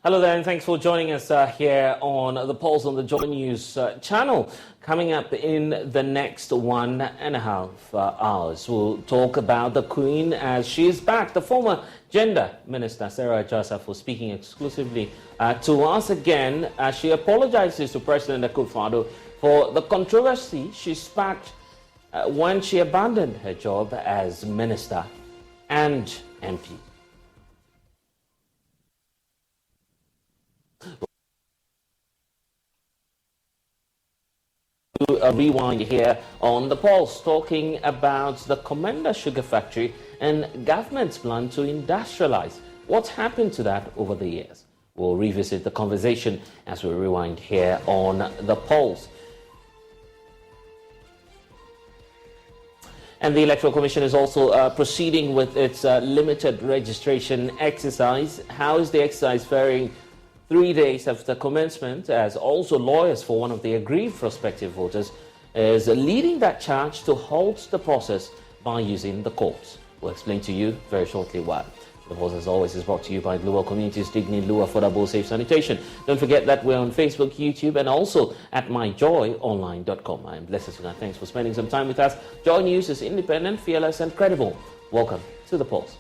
Hello there, and thanks for joining us here on the Pulse on the Joy News channel. Coming up in the next 1.5 hours, we'll talk about the Queen as she is back. The former Gender Minister, Sarah Jasa, for speaking exclusively to us again as she apologizes to President Akufo-Addo for the controversy she sparked when she abandoned her job as Minister and MP. A rewind here on the Pulse, talking about the Komenda sugar factory and government's plan to industrialize. What's happened to that over the years? We'll revisit the conversation as we rewind here on the Pulse. And the Electoral Commission is also proceeding with its limited registration exercise. How is the exercise faring 3 days after commencement, as also lawyers for one of the aggrieved prospective voters is leading that charge to halt the process by using the courts? We'll explain to you very shortly why. The Voice, as always, is brought to you by Global Communities, Digni, Lua, Affordable, Safe Sanitation. Don't forget that we're on Facebook, YouTube, and also at myjoyonline.com. I'm Blessed Suna. Thanks for spending some time with us. Joy News is independent, fearless, and credible. Welcome to the Pulse.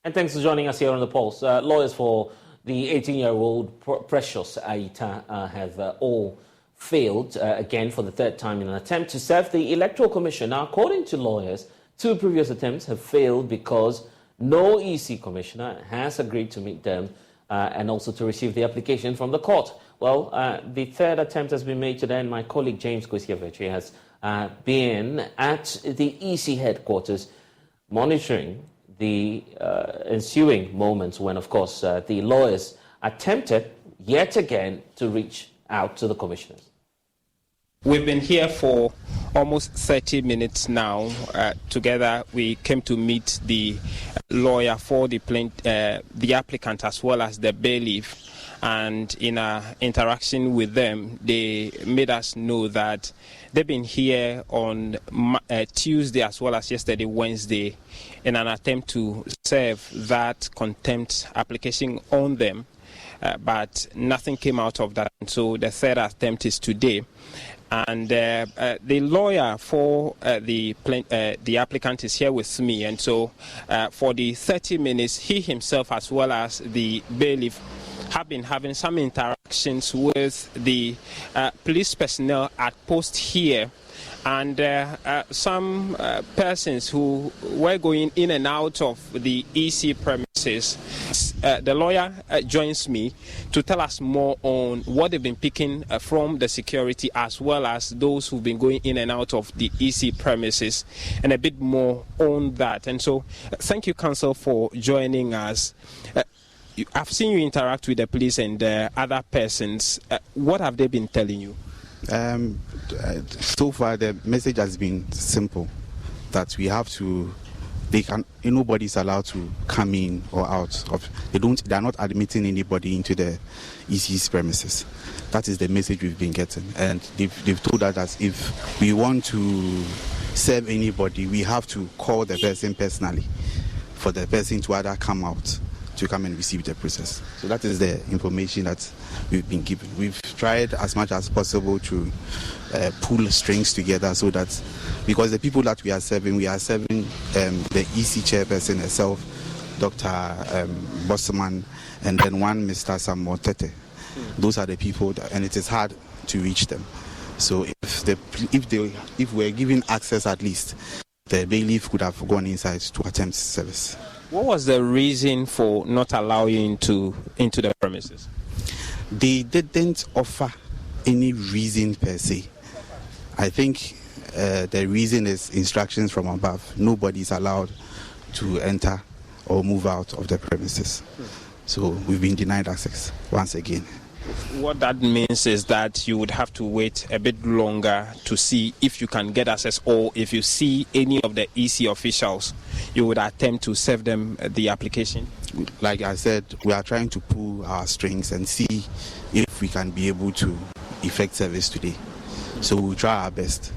And thanks for joining us here on the Pulse. Lawyers for the 18-year-old Precious Aita have all failed again for the third time in an attempt to serve the Electoral Commission. Now, according to lawyers, 2 previous attempts have failed because no EC commissioner has agreed to meet them and also to receive the application from the court. Well, the third attempt has been made today, and my colleague James Kwesiavechie has been at the EC headquarters monitoring the ensuing moments when, of course, the lawyers attempted yet again to reach out to the commissioners. We've been here for almost 30 minutes now. Together, we came to meet the lawyer for the applicant as well as the bailiff. And in our interaction with them, they made us know that they've been here on Tuesday as well as yesterday, Wednesday, in an attempt to serve that contempt application on them, but nothing came out of that. So the third attempt is today. And the lawyer for the applicant is here with me. And so for the 30 minutes, he himself as well as the bailiff have been having some interactions with the police personnel at post here, and some persons who were going in and out of the EC premises. The lawyer joins me to tell us more on what they've been picking from the security as well as those who've been going in and out of the EC premises, and a bit more on that. And so thank you, Counsel, for joining us. I've seen you interact with the police and other persons. What have they been telling you? So far, the message has been simple, that we have to. Nobody's allowed to come in or out of. They are not admitting anybody into the EC's premises. That is the message we've been getting, and they've told us that if we want to serve anybody, we have to call the person personally, for the person to either come out to come and receive the process. So that is the information that we've been given. We've tried as much as possible to pull strings together so that, because the people that we are serving the EC chairperson herself, Dr. Bosman, and then one Mr. Samuel Tete. Those are the people and it is hard to reach them. So if we're given access, at least the bailiff could have gone inside to attempt service. What was the reason for not allowing you into the premises? They didn't offer any reason per se. I think the reason is instructions from above. Nobody is allowed to enter or move out of the premises. So we've been denied access once again. What that means is that you would have to wait a bit longer to see if you can get access, or if you see any of the EC officials, you would attempt to serve them the application. Like I said, we are trying to pull our strings and see if we can be able to effect service today. So we'll try our best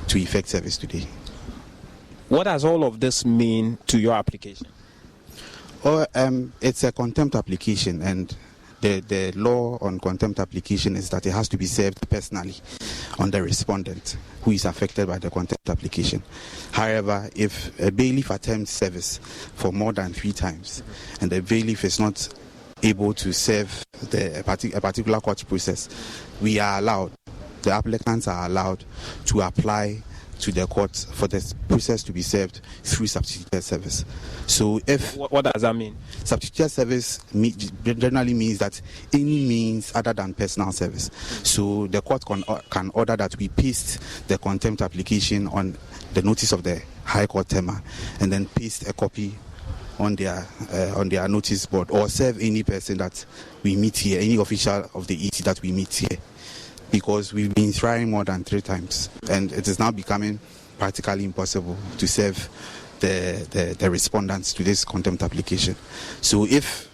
to effect service today. What does all of this mean to your application? It's a contempt application, and the law on contempt application is that it has to be served personally on the respondent who is affected by the contempt application. However, if a bailiff attempts service for more than 3 times and the bailiff is not able to serve a particular court process, we are allowed, the applicants are allowed to apply to the court for the process to be served through substituted service. So if... What does that mean? Substituted service generally means that any means other than personal service. So the court can order that we paste the contempt application on the notice of the High Court Tema and then paste a copy on their notice board, or serve any person that we meet here, any official of the EC that we meet here. Because we've been trying more than 3 times, and it is now becoming practically impossible to serve the respondents to this contempt application. So if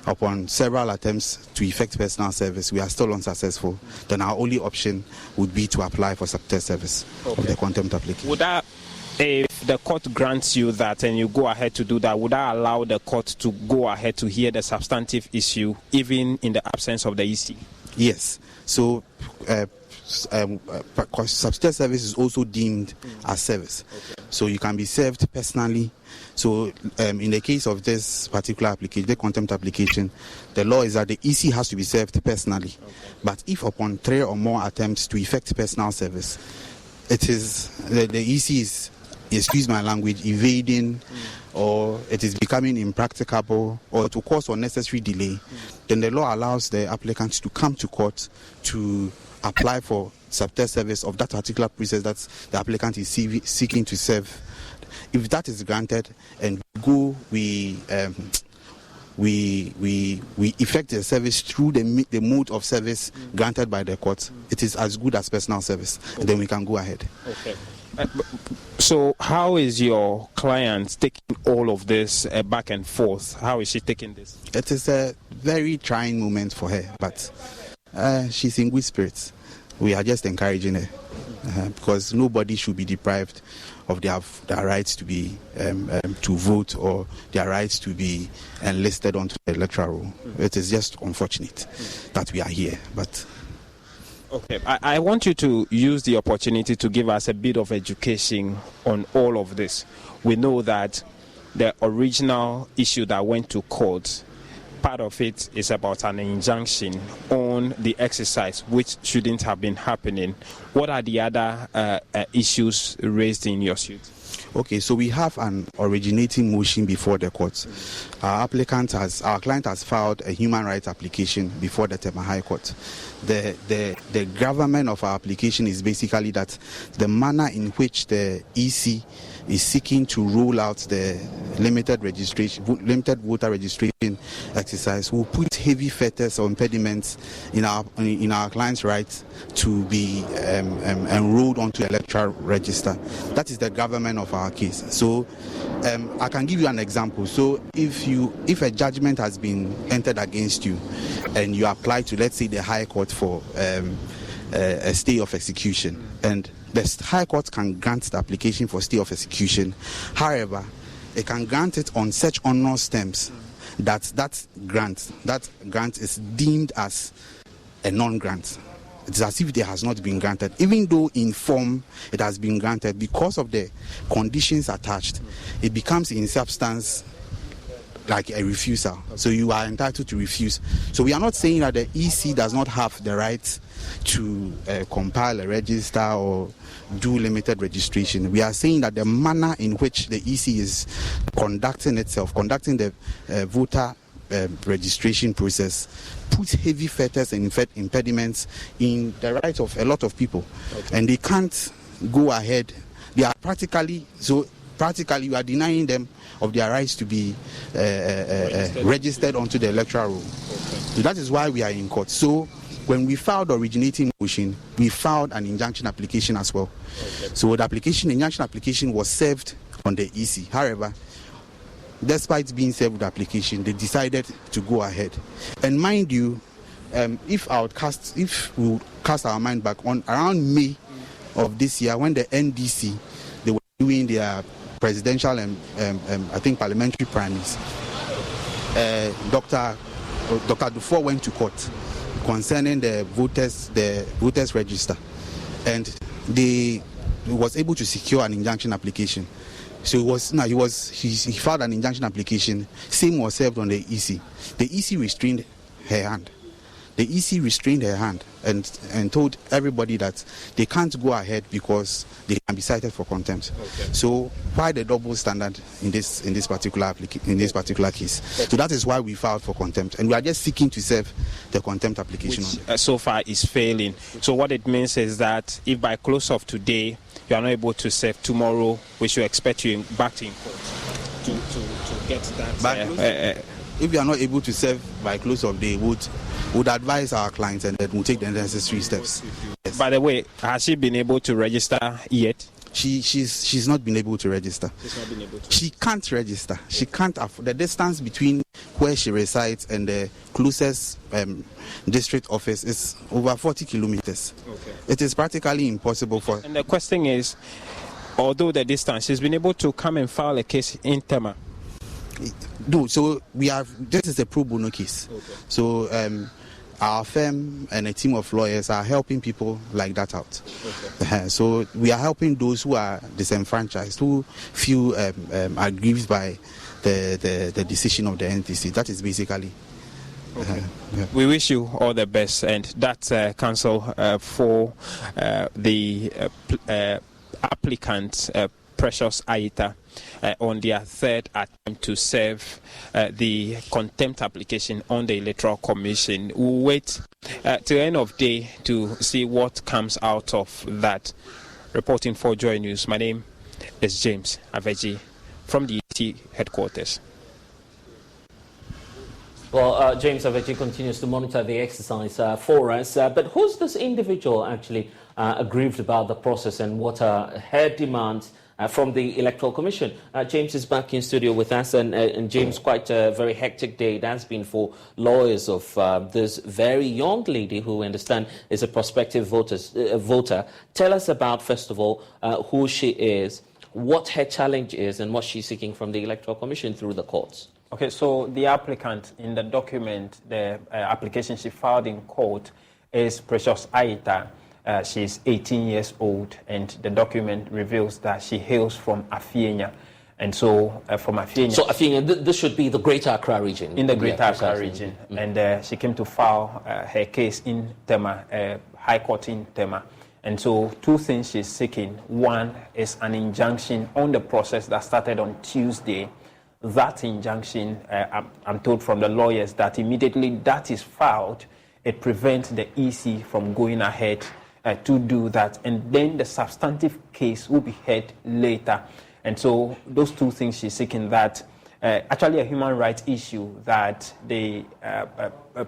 upon several attempts to effect personal service we are still unsuccessful, then our only option would be to apply for substituted service of the contempt application. Would that, if the court grants you that and you go ahead to do that, would that allow the court to go ahead to hear the substantive issue even in the absence of the EC? Yes. So substituted service is also deemed as service. Okay. So you can be served personally. So in the case of this particular application, the contempt application, the law is that the EC has to be served personally. Okay. But if upon 3 or more attempts to effect personal service, it is the EC is, excuse my language, evading, or it is becoming impracticable, or to cause unnecessary delay, then the law allows the applicants to come to court to apply for substituted service of that particular process that the applicant is seeking to serve. If that is granted and we effect the service through the mode of service granted by the court, it is as good as personal service. Okay. Then we can go ahead. Okay. So how is your client taking all of this back and forth? How is she taking this? It is a very trying moment for her, but she's in good spirits. We are just encouraging her because nobody should be deprived of their rights to be to vote, or their rights to be enlisted onto the electoral roll. It is just unfortunate that we are here, but... Okay, I want you to use the opportunity to give us a bit of education on all of this. We know that the original issue that went to court, part of it is about an injunction on the exercise, which shouldn't have been happening. What are the other issues raised in your suit? Okay, so we have an originating motion before the court. Our client has filed a human rights application before the Tema High Court. The gravamen of our application is basically that the manner in which the EC is seeking to roll out the limited voter registration exercise will put heavy fetters or impediments in our client's right to be enrolled onto the electoral register. That is the gravamen of our case. So I can give you an example. So if a judgment has been entered against you and you apply to, let's say, the High Court for a stay of execution, and the High Court can grant the application for stay of execution. However, it can grant it on such onerous terms that grant is deemed as a non-grant. It is as if it has not been granted, even though in form it has been granted. Because of the conditions attached, it becomes in substance like a refusal. So you are entitled to refuse. So we are not saying that the EC does not have the right to compile a register or do limited registration. We are saying that the manner in which the EC is conducting the voter registration process, puts heavy fetters and impediments in the rights of a lot of people. Okay. And they can't go ahead. They are practically practically you are denying them of their rights to be registered onto the electoral roll. So that is why we are in court. So when we filed the originating motion, we filed an injunction application as well. So the injunction application was served on the EC. However, despite being served with the application, they decided to go ahead. And mind you, if we would cast our mind back on around May of this year, when the NDC, they were doing their presidential and I think parliamentary primaries, Dr. Dufour went to court concerning the voters register, and he was able to secure an injunction application. So he filed an injunction application. Same was served on the EC. The EC restrained her hand. The EC restrained her hand and told everybody that they can't go ahead because they can be cited for contempt. Okay. So why the double standard in this particular case? So that is why we filed for contempt, and we are just seeking to serve the contempt application. Which, so far is failing. So what it means is that if by close of today you are not able to serve, tomorrow we should expect you back in court to get that. If you are not able to serve by close of day, would advise our clients, and then we'll take the necessary steps. Yes. By the way, has she been able to register yet? She's not been able to register. She's not been able to. She can't register. She can't afford. The distance between where she resides and the closest district office is over 40 kilometers. Okay. It is practically impossible for. And the question is, although the distance, she's been able to come and file a case in Tema. No, so this is a pro bono case. Okay. So our firm and a team of lawyers are helping people like that out. Okay. So we are helping those who are disenfranchised, who feel aggrieved by the decision of the NTC. That is basically. Okay. Yeah. We wish you all the best, and that's counsel for the applicant, Precious Aita, on their third attempt to serve the contempt application on the Electoral Commission. We'll wait till the end of day to see what comes out of that. Reporting for Joy News, my name is James Aveji from the ET headquarters. Well, James Aveji continues to monitor the exercise for us. But who's this individual actually aggrieved about the process, and what are her demands from the Electoral Commission? James is back in studio with us, and James, quite a very hectic day it has been for lawyers of this very young lady who we understand is a prospective voter. Tell us about, first of all, who she is, what her challenge is, and what she's seeking from the Electoral Commission through the courts. Okay, so the applicant in the document, the application she filed in court, is Precious Aita. She's 18 years old, and the document reveals that she hails from Afienya. And so from Afienya... So Afienya, this should be the Greater Accra region. In the Greater Accra region. Mm-hmm. And she came to file her case in Tema, High Court in Tema. And so two things she's seeking. One is an injunction on the process that started on Tuesday. That injunction, I'm told from the lawyers that immediately that is filed, it prevents the EC from going ahead to do that, and then the substantive case will be heard later. And so those two things she's seeking, that actually a human rights issue, that the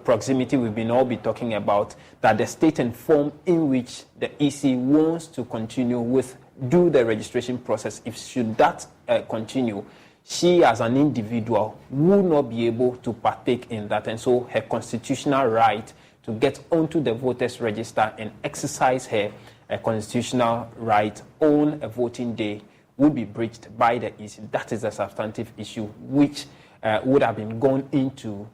proximity we've been all be talking about, that the state and form in which the EC wants to continue with do the registration process, if should that continue, she as an individual will not be able to partake in that. And so her constitutional right to get onto the voters register and exercise her constitutional right on a voting day will be breached by the EC. That is a substantive issue which would have been gone into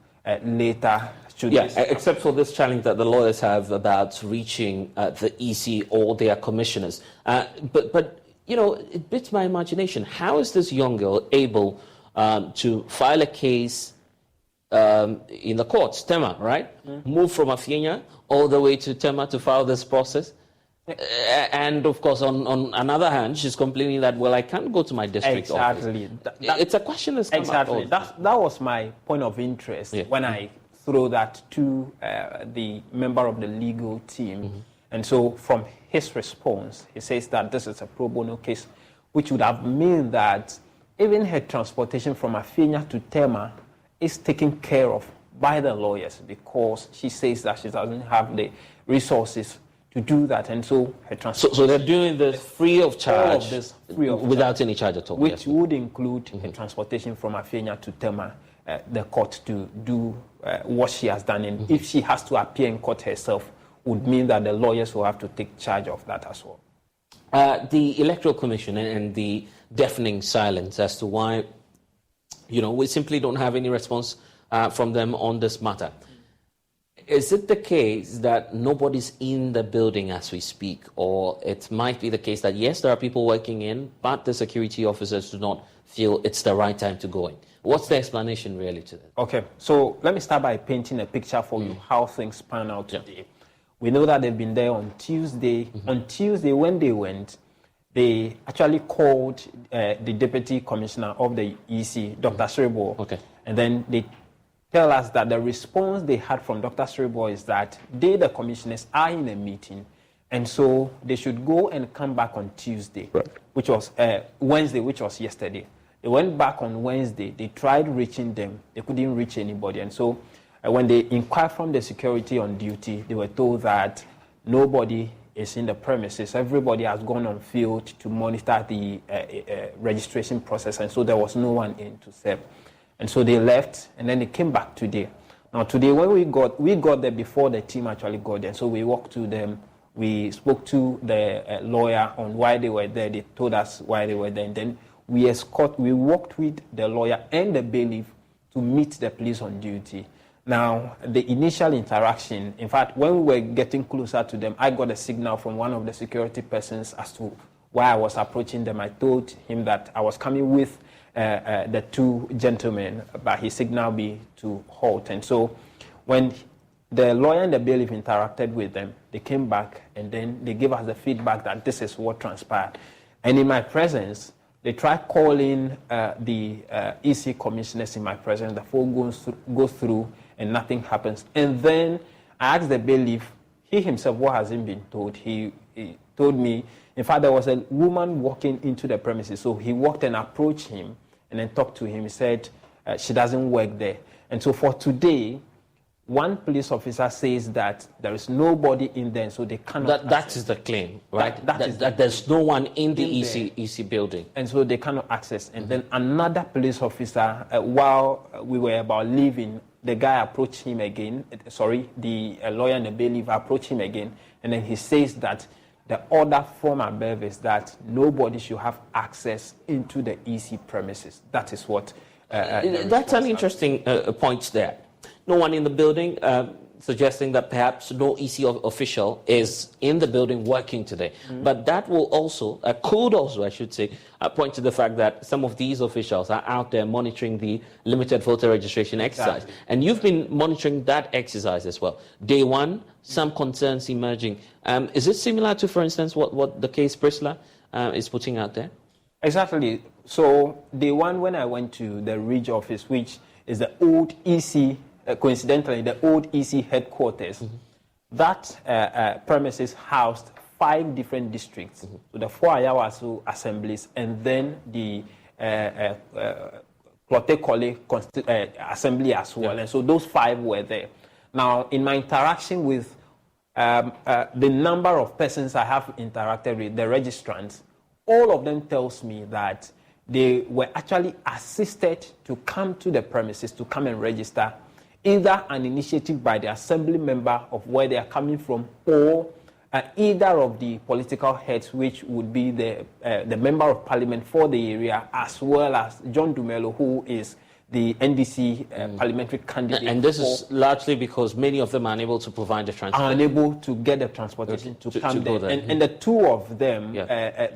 later. Except for this challenge that the lawyers have about reaching the EC or their commissioners. But you know, it bits my imagination. How is this young girl able to file a case in the courts, Tema, right? Move from Afienya all the way to Tema to file this process? And of course, on another hand, she's complaining that, well, I can't go to my district office. It's a question that's come exactly. That was my point of interest when I threw that to the member of the legal team. And so from his response, he says that this is a pro bono case which would have meant that even her transportation from Afenya to Tema is taken care of by the lawyers, because she says that she doesn't have the resources to do that, and so her transportation. So they're doing this free of charge, all of this free of without charge, any charge at all, which would include her transportation from Afenya to Tema, the court, to do what she has done. And if she has to appear in court herself, would mean that the lawyers will have to take charge of that as well. The Electoral Commission and the deafening silence as to why, we simply don't have any response from them on this matter. Is it the case that nobody's in the building as we speak, or it might be the case that, yes, there are people working in, but the security officers do not feel it's the right time to go in? What's the explanation really to that? Okay, so let me start by painting a picture for you how things pan out today. We know that they've been there on Tuesday. On Tuesday, when they went, they actually called the Deputy Commissioner of the EC, Dr. Sribo. Okay. And then they tell us that the response they had from Dr. Sribo is that they, the commissioners, are in a meeting, and so they should go and come back on Tuesday, which was Wednesday, which was yesterday. They went back on Wednesday. They tried reaching them. They couldn't reach anybody. And so when they inquired from the security on duty, they were told that nobody is in the premises. Everybody has gone on field to monitor the registration process, and so there was no one in to serve. And so they left, and then they came back today. Now today, when we got there before the team actually got there. And so we walked to them. We spoke to the lawyer on why they were there. They told us why they were there. And then we walked with the lawyer and the bailiff to meet the police on duty. Now, the initial interaction, in fact, when we were getting closer to them, I got a signal from one of the security persons as to why I was approaching them. I told him that I was coming with the two gentlemen, but he signaled me to halt. And so when the lawyer and the bailiff interacted with them, they came back and then they gave us the feedback that this is what transpired. And in my presence, they tried calling the EC commissioners in my presence. The phone goes through and nothing happens. And then I asked the bailiff, he himself, what has he been told? He told me, in fact, there was a woman walking into the premises. So he walked and approached him and then talked to him. He said, she doesn't work there. And so for today, one police officer says that there is nobody in there, so they cannot. That is the claim, right? That there's no one in the EC building. And so they cannot access. And then another police officer, while we were about leaving, the guy approached him again. The lawyer and the bailiff approached him again. And then he says that the order from above is that nobody should have access into the EC premises. That is what... that's an interesting point there. No one in the building, suggesting that perhaps no EC official is in the building working today. But that will also, could also, I should say, point to the fact that some of these officials are out there monitoring the limited voter registration exercise. Exactly. And you've been monitoring that exercise as well. Day one, some concerns emerging. Is it similar to, for instance, what the case Priscilla is putting out there? Exactly. So day one, when I went to the Ridge office, which is the old EC, coincidentally, the old EC headquarters, that premises housed 5 different districts, so the 4 Ayawaso assemblies, and then the Klotekole assembly as well. And so those 5 were there. Now, in my interaction with the number of persons I have interacted with, the registrants, all of them tells me that they were actually assisted to come to the premises to come and register, either an initiative by the assembly member of where they are coming from, or either of the political heads, which would be the member of parliament for the area, as well as John Dumelo, who is the NDC parliamentary candidate. And this is largely because many of them are unable to provide the transport. Are unable to get the transportation to come there. And the 2 of them,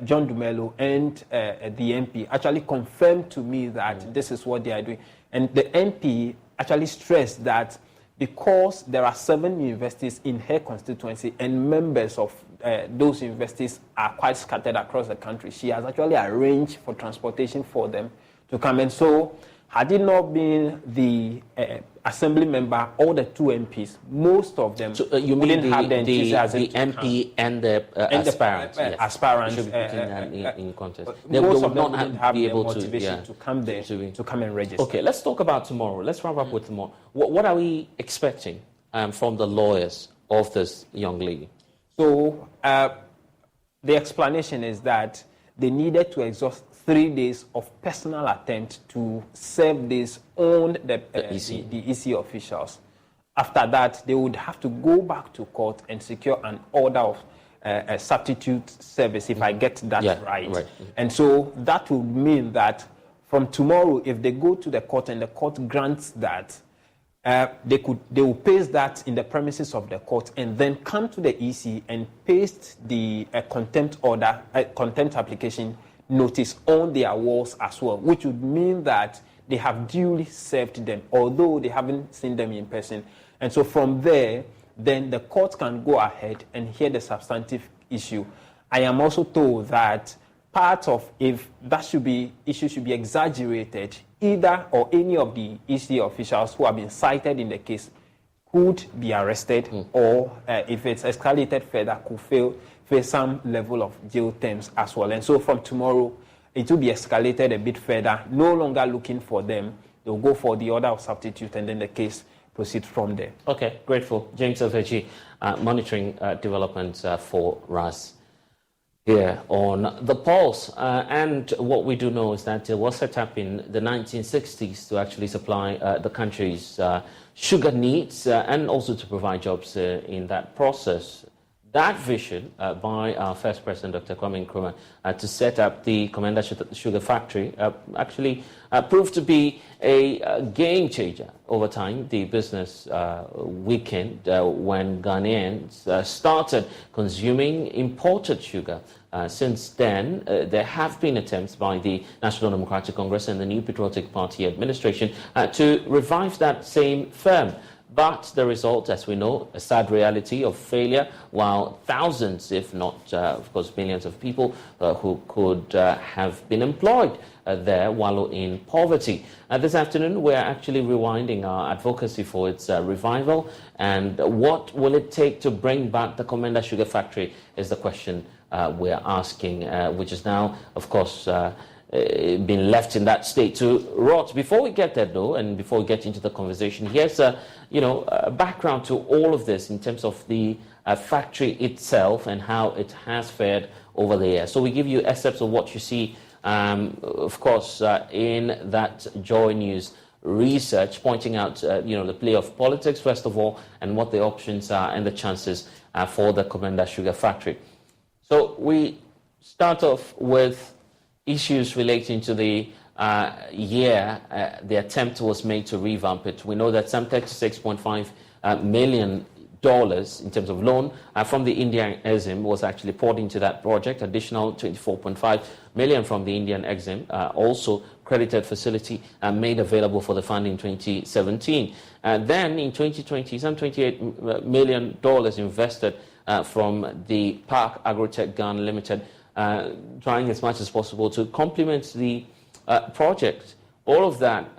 John Dumelo and the MP, actually confirmed to me that this is what they are doing. And the MP actually stressed that because there are 7 universities in her constituency and members of those universities are quite scattered across the country, she has actually arranged for transportation for them to come. And so, had it not been the assembly member or the 2 MPs, most of them you mean have the enthusiasm the MP and the aspirants? Yes. Aspirants. We should be putting that in context. Most of them wouldn't have the motivation to come there, to come and register. Okay, let's talk about tomorrow. Let's wrap up with tomorrow. What are we expecting from the lawyers of this young lady? So the explanation is that they needed to exhaust 3 days of personal attempt to serve this on the EC officials. After that, they would have to go back to court and secure an order of a substitute service, if I get that right. And so that would mean that from tomorrow, if they go to the court and the court grants that, they will paste that in the premises of the court and then come to the EC and paste the contempt order, contempt application notice on their walls as well, which would mean that they have duly served them, although they haven't seen them in person. And so from there, then the court can go ahead and hear the substantive issue. I am also told that part of, if that issue should be exaggerated, either or any of the EC officials who have been cited in the case could be arrested, or if it's escalated further, could face some level of jail terms as well. And so from tomorrow, it will be escalated a bit further, no longer looking for them. They'll go for the order of substitute, and then the case proceeds from there. Okay, grateful. James Ofeji, monitoring developments for RAS here on The Pulse. And what we do know is that it was set up in the 1960s to actually supply the country's sugar needs and also to provide jobs in that process. That vision by our first president, Dr. Kwame Nkrumah, to set up the Komenda sugar factory actually proved to be a game changer over time. The business weakened when Ghanaians started consuming imported sugar. Since then, there have been attempts by the National Democratic Congress and the New Patriotic Party administration to revive that same firm. But the result, as we know, a sad reality of failure, while thousands, if not, of course, millions of people who could have been employed there wallow in poverty. This afternoon, we're actually rewinding our advocacy for its revival. And what will it take to bring back the Komenda Sugar Factory is the question we're asking, which is now, of course, been left in that state to rot. Before we get there, though, and before we get into the conversation, here's a background to all of this in terms of the factory itself and how it has fared over the years. So we give you excerpts of what you see, of course, in that Joy News research, pointing out, the play of politics, first of all, and what the options are and the chances for the Komenda Sugar Factory. So we start off with issues relating to the the attempt was made to revamp it. We know that some $36.5 million in terms of loan from the Indian Exim was actually poured into that project. Additional $24.5 million from the Indian Exim, also credited facility made available for the fund in 2017. Then in 2020, some $28 million invested from the Park Agrotech Ghana Limited, trying as much as possible to complement the project. All of that,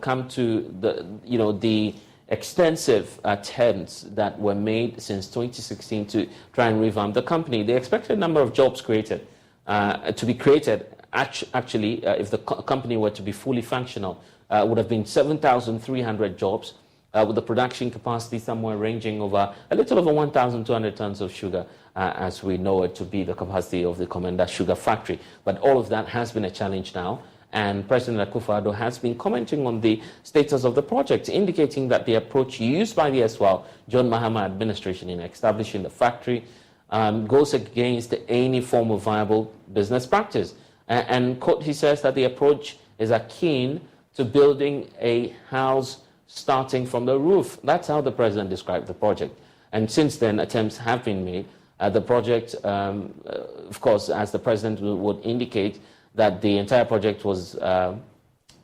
come to the extensive attempts that were made since 2016 to try and revamp the company. The expected number of jobs created to be created, actually, if the company were to be fully functional, would have been 7,300 jobs, with the production capacity somewhere ranging over a little over 1,200 tons of sugar, as we know it to be the capacity of the Komenda Sugar Factory. But all of that has been a challenge now, and President Akufo-Addo has been commenting on the status of the project, indicating that the approach used by the erstwhile John Mahama administration in establishing the factory goes against any form of viable business practice. And quote, he says that the approach is akin to building a house starting from the roof. That's how the president described the project. And since then, attempts have been made. The project, of course, as the president would indicate, that the entire project was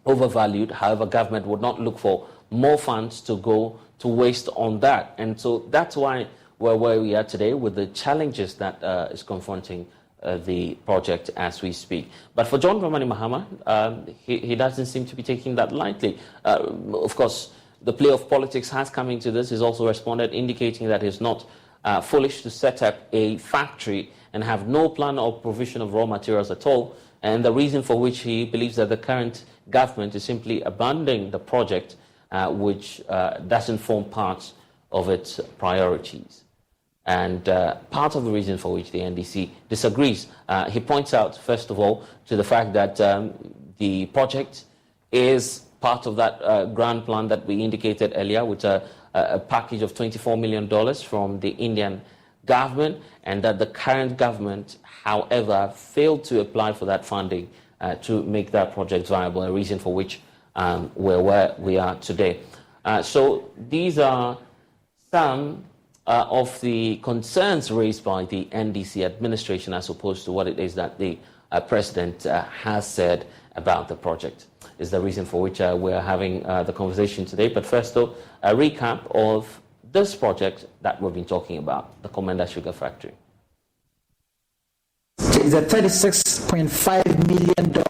overvalued. However, government would not look for more funds to go to waste on that. And so that's why we're where we are today with the challenges that is confronting the project as we speak. But for John Dramani Mahama, he doesn't seem to be taking that lightly. Of course, the play of politics has come into this. He's also responded, indicating that he's not foolish to set up a factory and have no plan or provision of raw materials at all, and the reason for which he believes that the current government is simply abandoning the project, which doesn't form part of its priorities. And part of the reason for which the NDC disagrees, he points out, first of all, to the fact that the project is part of that grand plan that we indicated earlier, with a package of $24 million from the Indian government, and that the current government, however, failed to apply for that funding to make that project viable, a reason for which we're where we are today. So these are some of the concerns raised by the NDC administration, as opposed to what it is that the president has said about the project. Is the reason for which we're having the conversation today. But first, though, a recap of this project that we've been talking about, the Komenda Sugar Factory. It's a $36.5 million Komenda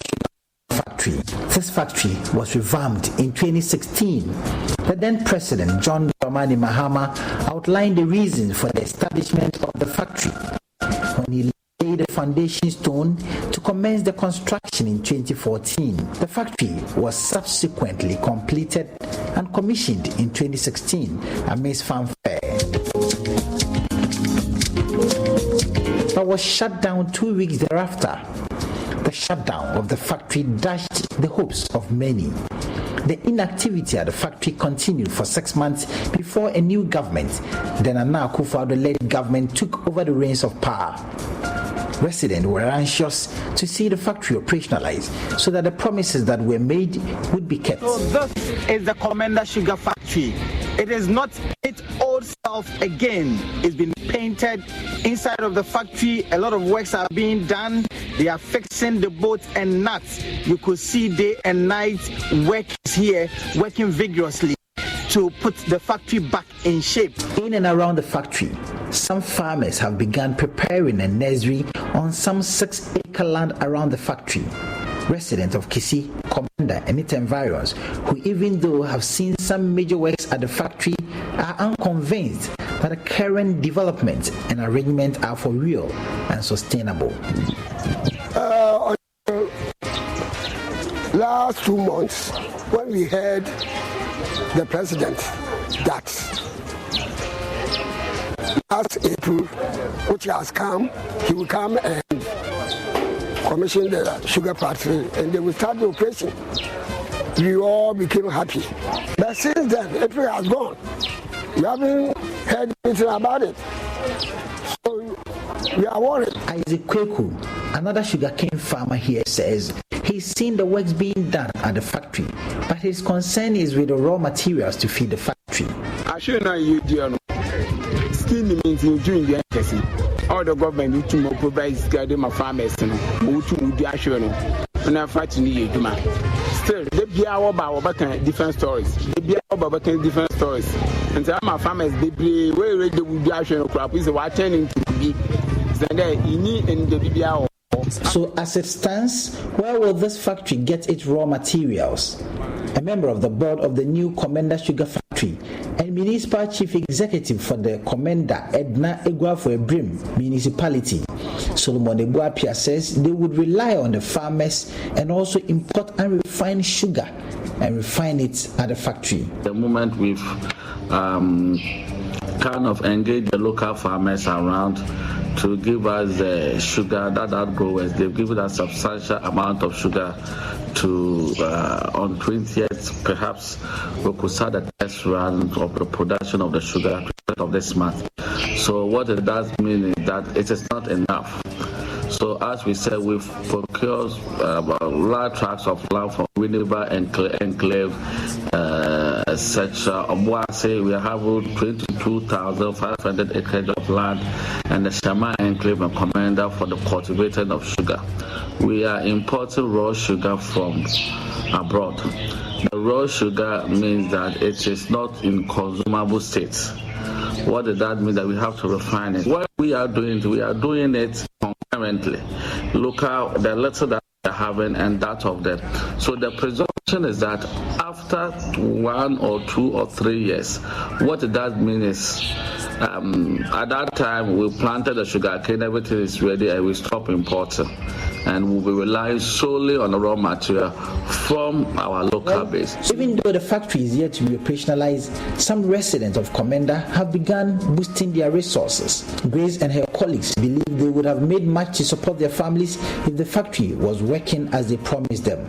Sugar Factory. This factory was revamped in 2016. The then President, John Dramani Mahama, outlined the reasons for the establishment of the factory when he laid the foundation stone to commence the construction in 2014. The factory was subsequently completed and commissioned in 2016 amidst fanfare, but was shut down 2 weeks thereafter. The shutdown of the factory dashed the hopes of many. The inactivity at the factory continued for 6 months before a new government, the Nana Akufo-Addo-led government, took over the reins of power. Residents were anxious to see the factory operationalized so that the promises that were made would be kept. So this is the Komenda Sugar Factory. It is not its old self again. It's been painted inside of the factory. A lot of works are being done. They are fixing the bolts and nuts. You could see day and night workers here working vigorously to put the factory back in shape. In and around the factory, some farmers have begun preparing a nursery on some 6-acre land around the factory. Residents of Kisi, Komenda, and its environs, who even though have seen some major works at the factory, are unconvinced that the current development and arrangement are for real and sustainable. Last 2 months, when we heard the president that last April, which has come, he will come and commission the sugar factory and they will start the operation. We all became happy. But since then, April has gone. We haven't heard anything about it. So we are worried. Isaac Kweku, another sugarcane farmer here, says he's seen the works being done at the factory, but his concern is with the raw materials to feed the factory. I should know you, dear. Still means you doing the embassy. All the government need to provide my farmers, who to do actually. And I'm fighting you, still, they be about different stories. They be about different stories. And some my farmers, they be where they would do actually crop is what turning to be. So as it stands, where will this factory get its raw materials? A member of the board of the new Komenda Sugar Factory and municipal chief executive for the Komenda, Edna Egwafo-Ebrim municipality, Solomon Ebuapia, says they would rely on the farmers and also import and refine sugar and refine it at the factory. The moment we've kind of engaged the local farmers around to give us the sugar that growers, they've given us substantial amount of sugar to on 20th, perhaps we could start the test run of the production of the sugar of this month. So what it does mean is that it is not enough. So as we said, we've procured large tracts of land from Winneba Enclave, etc. We have 22,500 acres of land, and the Shama Enclave and Komenda for the cultivation of sugar. We are importing raw sugar from abroad. The raw sugar means that it is not in consumable state. What does that mean? That we have to refine it. What we are doing it concurrently. Look at the letter that we are having and that of them. So the presumption is that after 1 or 2 or 3 years, what it does mean is at that time we planted the sugarcane, everything is ready, and we stop importing. And we'll be relying solely on the raw material from our local base. Even though the factory is yet to be operationalized, some residents of Komenda have begun boosting their resources. Grace and her colleagues believe they would have made much to support their families if the factory was working as they promised them.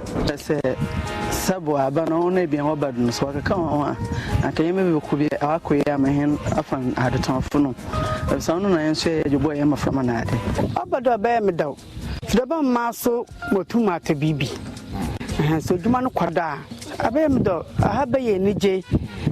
Maso motumate bibi so duma no kwada abem do ahaba ye nije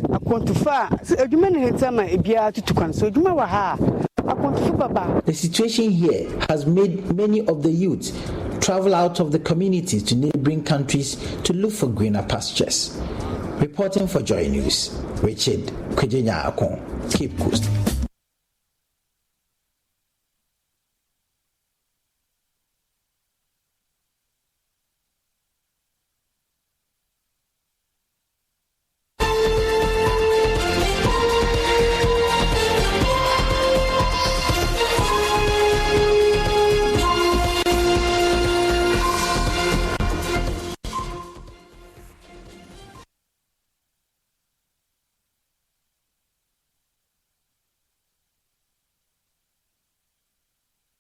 akontufa aduma ne hetama ebia tutukwan so duma wa ha akontufa baba. The situation here has made many of the youth travel out of the communities to neighboring countries to look for greener pastures. Reporting for Joy News, Richard Kwejenya Akon, Cape Coast.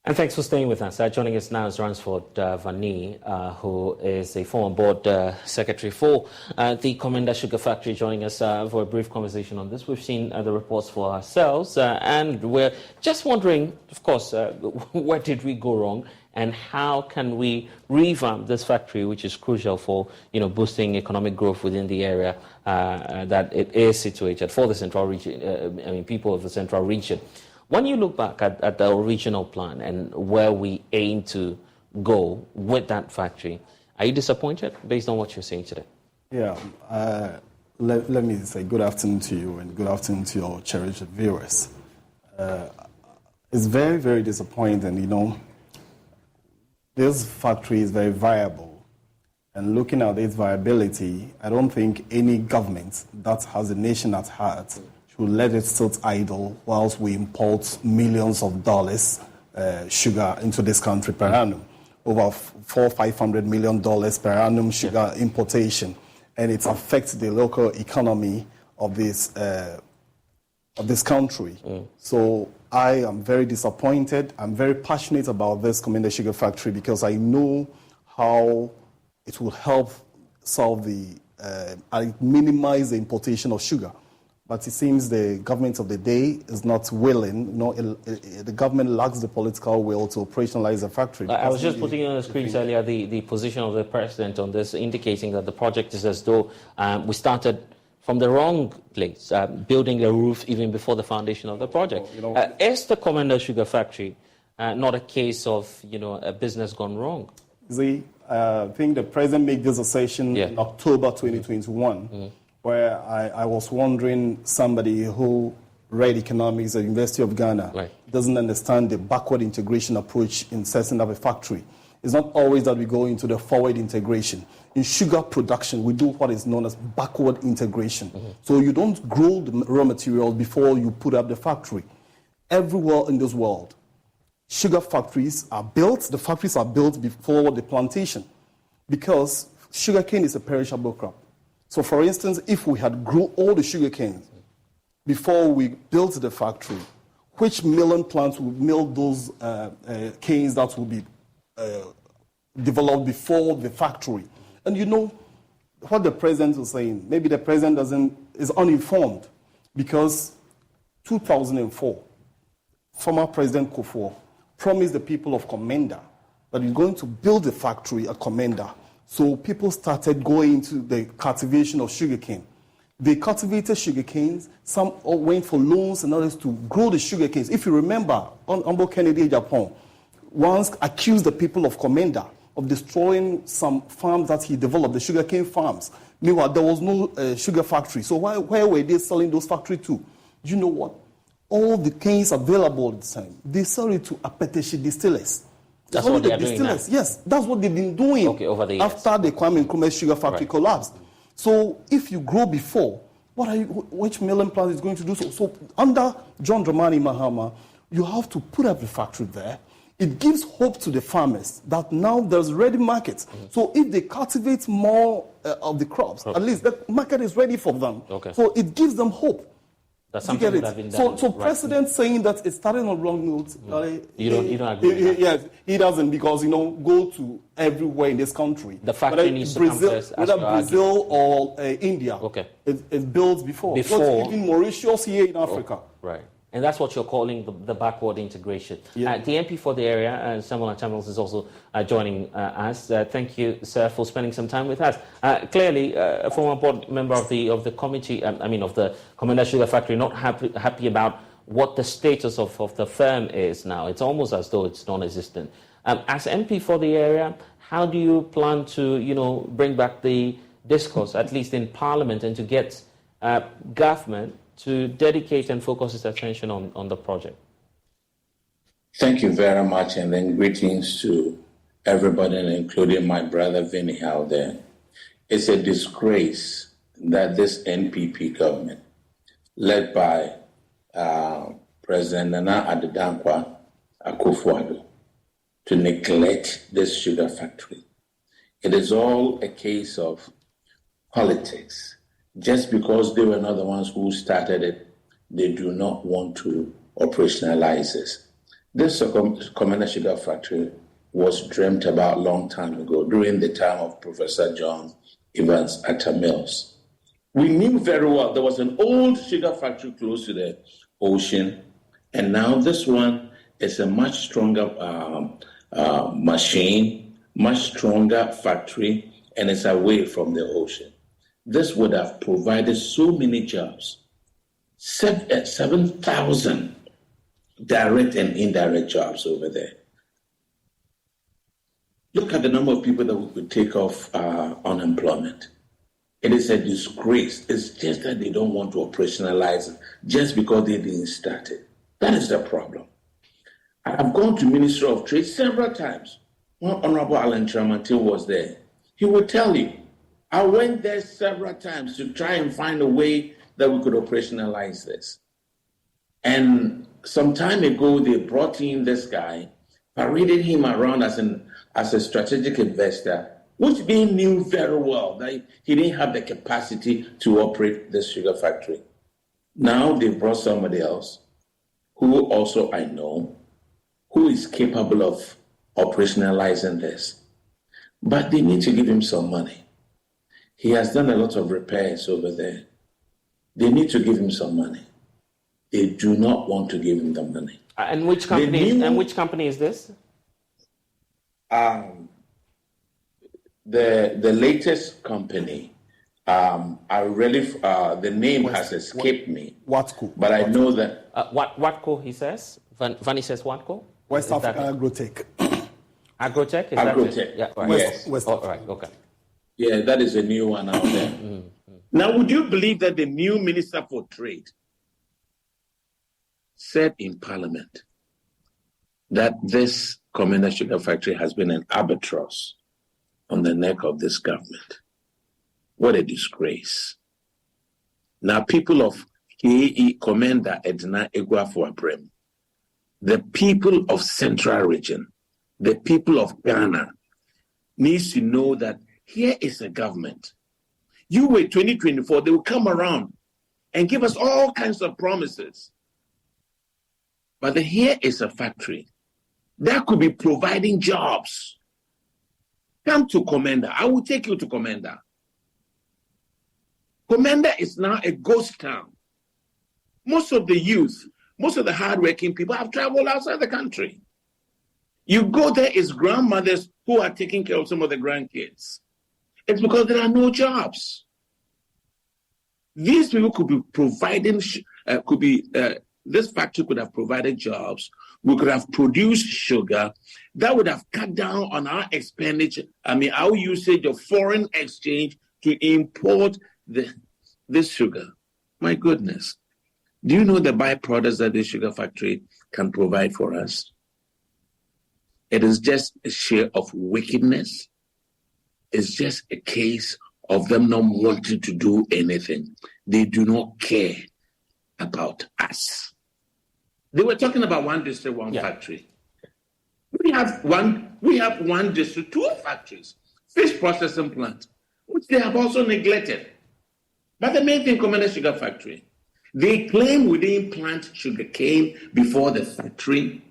And thanks for staying with us. Joining us now is Ransford Vani, who is a former board secretary for the Komenda Sugar Factory, joining us for a brief conversation on this. We've seen the reports for ourselves, and we're just wondering, of course, where did we go wrong, and how can we revamp this factory, which is crucial for boosting economic growth within the area that it is situated for the central region. People of the central region. When you look back at the original plan and where we aim to go with that factory, are you disappointed based on what you're saying today? Yeah, let me say good afternoon to you and good afternoon to your cherished viewers. It's very, very disappointing, This factory is very viable. And looking at its viability, I don't think any government that has a nation at heart should let it sit idle whilst we import millions of dollars sugar into this country per annum. Over $400-500 million per annum sugar importation, and it affects the local economy of this country. So I am very disappointed. I'm very passionate about this Komenda Sugar Factory because I know how it will help solve minimize the importation of sugar. But it seems the government of the day is not willing. The government lacks the political will to operationalize the factory. I was just putting on the screen earlier the position of the president on this, indicating that the project is as though we started from the wrong place, building the roof even before the foundation of the project. Is the Komenda Sugar Factory not a case of a business gone wrong? See, I think the president made this assertion in October 2021. Where I was wondering, somebody who read economics at the University of Ghana doesn't understand the backward integration approach in setting up a factory. It's not always that we go into the forward integration. In sugar production, we do what is known as backward integration. So you don't grow the raw material before you put up the factory. Everywhere in this world, sugar factories are built, the factories are built before the plantation because sugarcane is a perishable crop. So, for instance, if we had grew all the sugar canes before we built the factory, which milling plants would mill those canes that will be developed before the factory? And what the president was saying, maybe the president is uninformed because 2004, former President Kufuor promised the people of Komenda that he's going to build a factory at Komenda. So people started going into the cultivation of sugarcane. They cultivated sugarcanes. Some went for loans and others to grow the sugarcanes. If you remember, Honorable Kennedy Japan once accused the people of Komenda of destroying some farms that he developed, the sugarcane farms. Meanwhile, there was no sugar factory. So where were they selling those factories to? You know what? All the canes available at the time, they sell it to appetition distillers. That's what they are doing now. Yes, that's what they've been doing over the years. After the Kwame Nkrumah sugar factory collapsed. So if you grow before, which milling plant is going to do so? So under John Dramani Mahama, you have to put up the factory there. It gives hope to the farmers that now there's ready markets. So if they cultivate more of the crops, at least the market is ready for them. So it gives them hope. That's something that has been done. So President saying that it started on wrong notes. You don't agree with that? Yes, he doesn't, because, go to everywhere in this country. The factory needs to come first. Whether Brazil or India, it builds before. Even Mauritius here in Africa. Right. And that's what you're calling the backward integration. The MP for the area, Samuel Channels, is also joining us. Thank you, sir, for spending some time with us. Clearly, a former board member of the committee, of the Komenda Sugar Factory, not happy about what the status of the firm is now. It's almost as though it's non-existent. As MP for the area, how do you plan to, bring back the discourse, at least in Parliament, and to get government to dedicate and focus its attention on the project? Thank you very much, and then greetings to everybody, including my brother Vinny out there. It's a disgrace that this NPP government, led by President Nana Addo Dankwa Akufo-Addo, to neglect this sugar factory. It is all a case of politics. Just because they were not the ones who started it, they do not want to operationalize this. This Komenda Sugar Factory was dreamt about a long time ago, during the time of Professor John Evans Atta Mills. We knew very well there was an old sugar factory close to the ocean, and now this one is a much stronger machine, much stronger factory, and it's away from the ocean. This would have provided so many jobs, 7,000 direct and indirect jobs over there. Look at the number of people that we could take off unemployment. It is a disgrace. It's just that they don't want to operationalize it just because they didn't start it. That is the problem. I've gone to Ministry of Trade several times. When Honorable Alan Tramantil was there, he would tell you, I went there several times to try and find a way that we could operationalize this. And some time ago, they brought in this guy, paraded him around as a strategic investor, which they knew very well that he didn't have the capacity to operate this sugar factory. Now they brought somebody else, who also I know, who is capable of operationalizing this. But they need to give him some money. He has done a lot of repairs over there. They need to give him some money. They do not want to give him the money. And which company? Which company is this? The latest company. I really the name has escaped me. Watco. But I know that Watco. He says. Vanny says Watco. West African Agrotech. Agrotech. Is Agrotech. That it? Yeah. Right. Yes. All right. Okay. Yeah, that is a new one out there. Now, would you believe that the new Minister for Trade said in Parliament that this Komenda Sugar Factory has been an albatross on the neck of this government? What a disgrace. Now, people of KE, Komenda, Edna, Eguafo, Abrem, the people of Central Region, the people of Ghana, needs to know that here is a government. You wait 2024, they will come around and give us all kinds of promises. But here is a factory that could be providing jobs. Come to Komenda. I will take you to Komenda. Komenda is now a ghost town. Most of the youth, most of the hardworking people have traveled outside the country. You go there, it's grandmothers who are taking care of some of the grandkids. It's because there are no jobs. These people could be providing, this factory could have provided jobs. We could have produced sugar that would have cut down on our expenditure. Our usage of foreign exchange to import this sugar. My goodness. Do you know the byproducts that this sugar factory can provide for us? It is just a share of wickedness. It's just a case of them not wanting to do anything. They do not care about us. They were talking about one district, one factory. We have one district, two factories, fish processing plant, which they have also neglected. But the main thing, Komenda Sugar Factory, they claim we didn't plant sugarcane before the factory.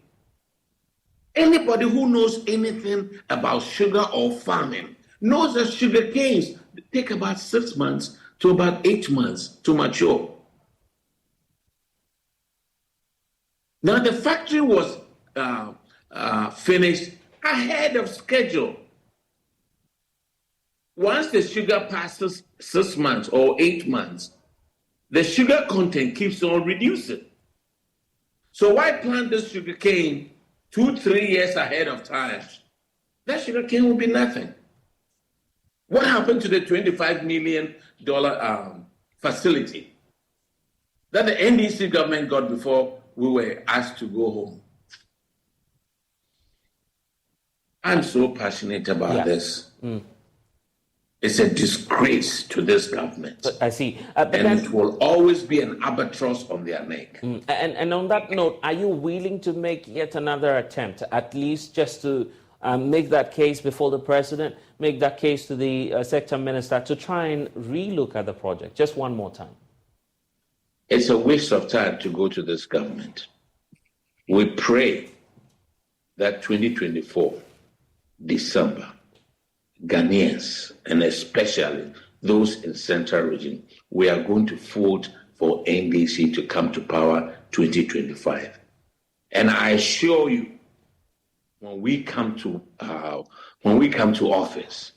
Anybody who knows anything about sugar or farming knows that sugar canes take about 6 months to about 8 months to mature. Now, the factory was finished ahead of schedule. Once the sugar passes 6 months or 8 months, the sugar content keeps on reducing. So why plant the sugar cane 2-3 years ahead of time? That sugar cane will be nothing. What happened to the $25 million facility that the NDC government got before we were asked to go home? I'm so passionate about this. It's a disgrace to this government. I see. And it will always be an albatross on their neck. And on that note, are you willing to make yet another attempt, at least just to make that case before the president, make that case to the sector minister to try and relook at the project just one more time? It's a waste of time to go to this government. We pray that 2024, December, Ghanaians, and especially those in Central Region, we are going to vote for NDC to come to power 2025. And I assure you, when we come to office,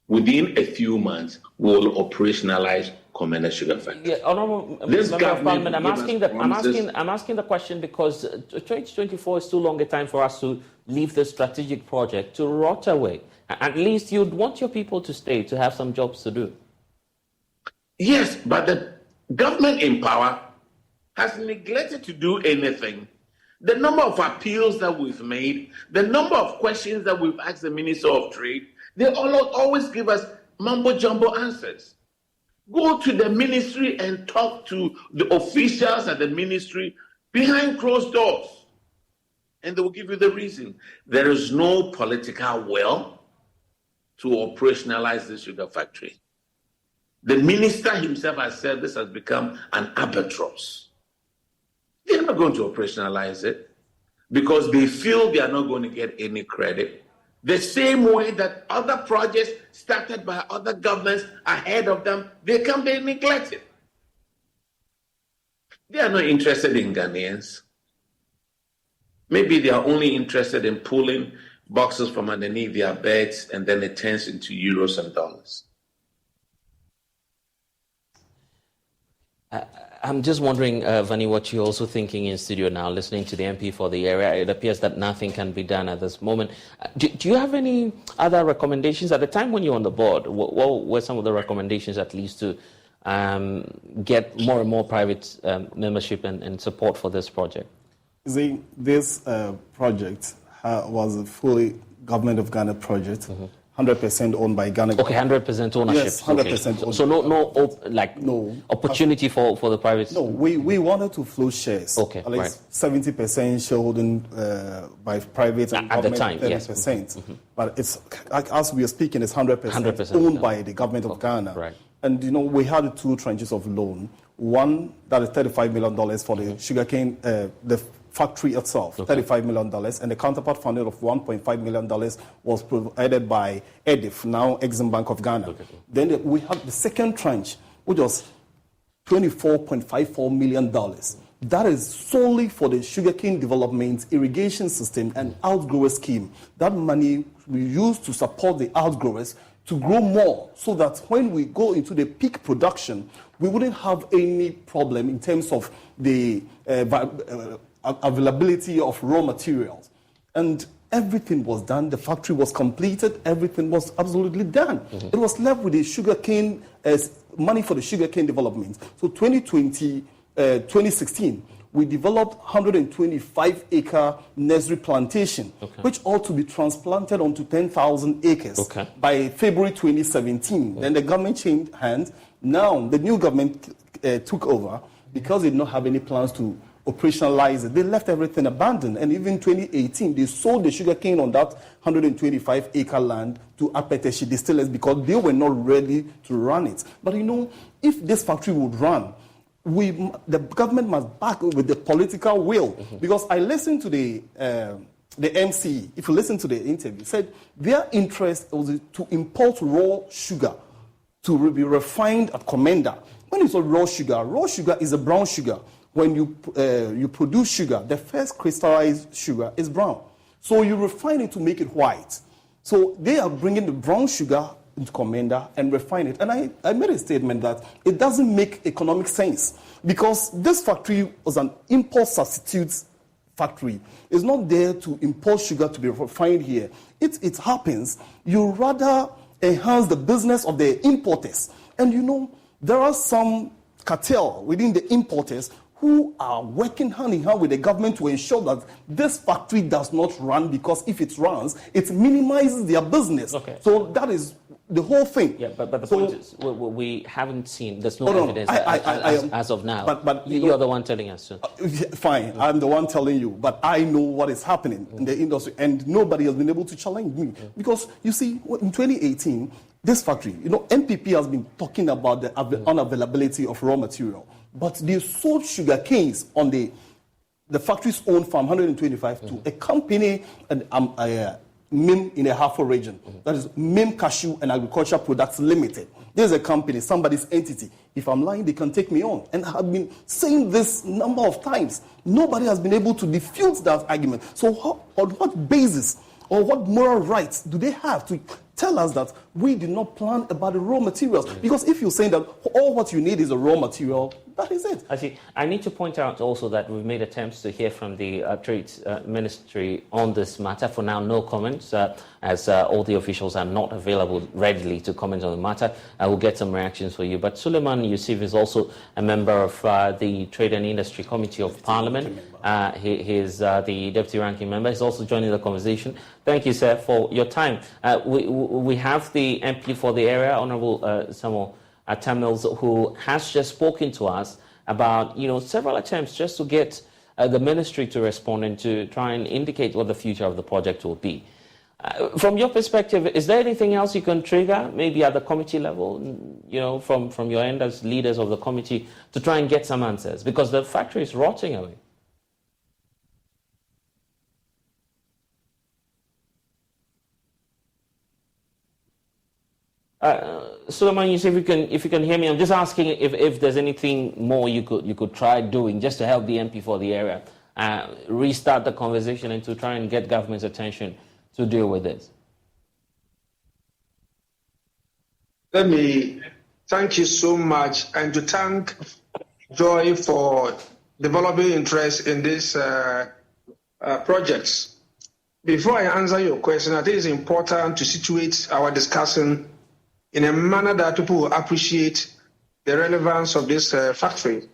within a few months, we will operationalize Komenda Sugar Factory. Yeah, Honorable Member of Parliament, I'm asking the question because 2024 is too long a time for us to leave the strategic project to rot away. At least you'd want your people to stay, to have some jobs to do. Yes, but the government in power has neglected to do anything. The number of appeals that we've made, the number of questions that we've asked the Minister of Trade, they always give us mumbo-jumbo answers. Go to the ministry and talk to the officials at the ministry behind closed doors, and they will give you the reason. There is no political will to operationalize the sugar factory. The minister himself has said this has become an albatross. They're not going to operationalize it because they feel they are not going to get any credit. The same way that other projects started by other governments ahead of them, they can be neglected. They are not interested in Ghanaians. Maybe they are only interested in pulling boxes from underneath their beds and then it turns into euros and dollars. I'm just wondering, Vani, what you're also thinking in studio now, listening to the MP for the area. It appears that nothing can be done at this moment. Do you have any other recommendations? At the time when you're on the board, what were some of the recommendations at least to get more and more private membership and support for this project? See, this project was a fully Government of Ghana project. 100% owned by Ghana. Okay, 100% ownership. Yes, 100% okay. So no opportunity for the private. No, we wanted to flow shares. Okay, at least 70% shareholding by private and at government, the time, 30%. Yes. But it's as we are speaking, it's 100% owned by the Government of Ghana. Right. And we had 2 tranches of loan. One that is $35 million for the sugarcane, the factory itself, $35 million, and the counterpart funding of $1.5 million was provided by EDIF, now Exim Bank of Ghana. Then we have the second tranche, which was $24.54 million. That is solely for the sugarcane development, irrigation system, and outgrower scheme. That money we use to support the outgrowers to grow more so that when we go into the peak production, we wouldn't have any problem in terms of the availability of raw materials. And everything was done. The factory was completed. Everything was absolutely done. It was left with the sugarcane money for the sugarcane development. So 2016, we developed 125-acre nursery plantation, which ought to be transplanted onto 10,000 acres by February 2017. Then the government changed hands. Now the new government took over because they did not have any plans to operationalize it. They left everything abandoned. And even in 2018, they sold the sugarcane on that 125-acre land to Apeteshi distillers because they were not ready to run it. But if this factory would run, the government must back with the political will. Because I listened to the MC, if you listen to the interview, said their interest was to import raw sugar to be refined at Komenda. When you say raw sugar is a brown sugar. When you produce sugar, the first crystallized sugar is brown. So you refine it to make it white. So they are bringing the brown sugar into Komenda and refine it. And I made a statement that it doesn't make economic sense because this factory was an import substitutes factory. It's not there to import sugar to be refined here. It happens. You rather enhance the business of the importers. And there are some cartel within the importers who are working hand in hand with the government to ensure that this factory does not run, because if it runs, it minimizes their business. So that is the whole thing. Yeah, but the point is, we haven't seen, there's no evidence as of now. But you're the one telling us. So. Fine, I'm the one telling you, but I know what is happening in the industry, and nobody has been able to challenge me. Because, you see, in 2018, this factory, NPP has been talking about the unavailability of raw material. But they sold sugar canes on the factory's own farm, 125, to a company, MIM in the Harford region. That is MIM Cashew and Agriculture Products Limited. There's a company, somebody's entity. If I'm lying, they can take me on. And I've been saying this number of times. Nobody has been able to defute that argument. So on what basis or what moral rights do they have to tell us that we did not plan about the raw materials? Because if you're saying that all what you need is a raw material, that is it. Actually, I need to point out also that we've made attempts to hear from the Trade Ministry on this matter. For now, no comments, as all the officials are not available readily to comment on the matter. I will get some reactions for you. But Suleiman Yusuf is also a member of the Trade and Industry Committee of Parliament. He is the deputy ranking member. He's also joining the conversation. Thank you, sir, for your time. We have the MP for the area, Honourable Samuel Tamils, who has just spoken to us about several attempts just to get the ministry to respond and to try and indicate what the future of the project will be. From your perspective, is there anything else you can trigger, maybe at the committee level, from your end as leaders of the committee, to try and get some answers? Because the factory is rotting away. Suleiman, you see if you can hear me. I'm just asking if there's anything more you could try doing just to help the MP for the area restart the conversation and to try and get government's attention to deal with this. Let me thank you so much, and to thank Joy for developing interest in these projects. Before I answer your question, I think it's important to situate our discussion in a manner that people will appreciate the relevance of this factory.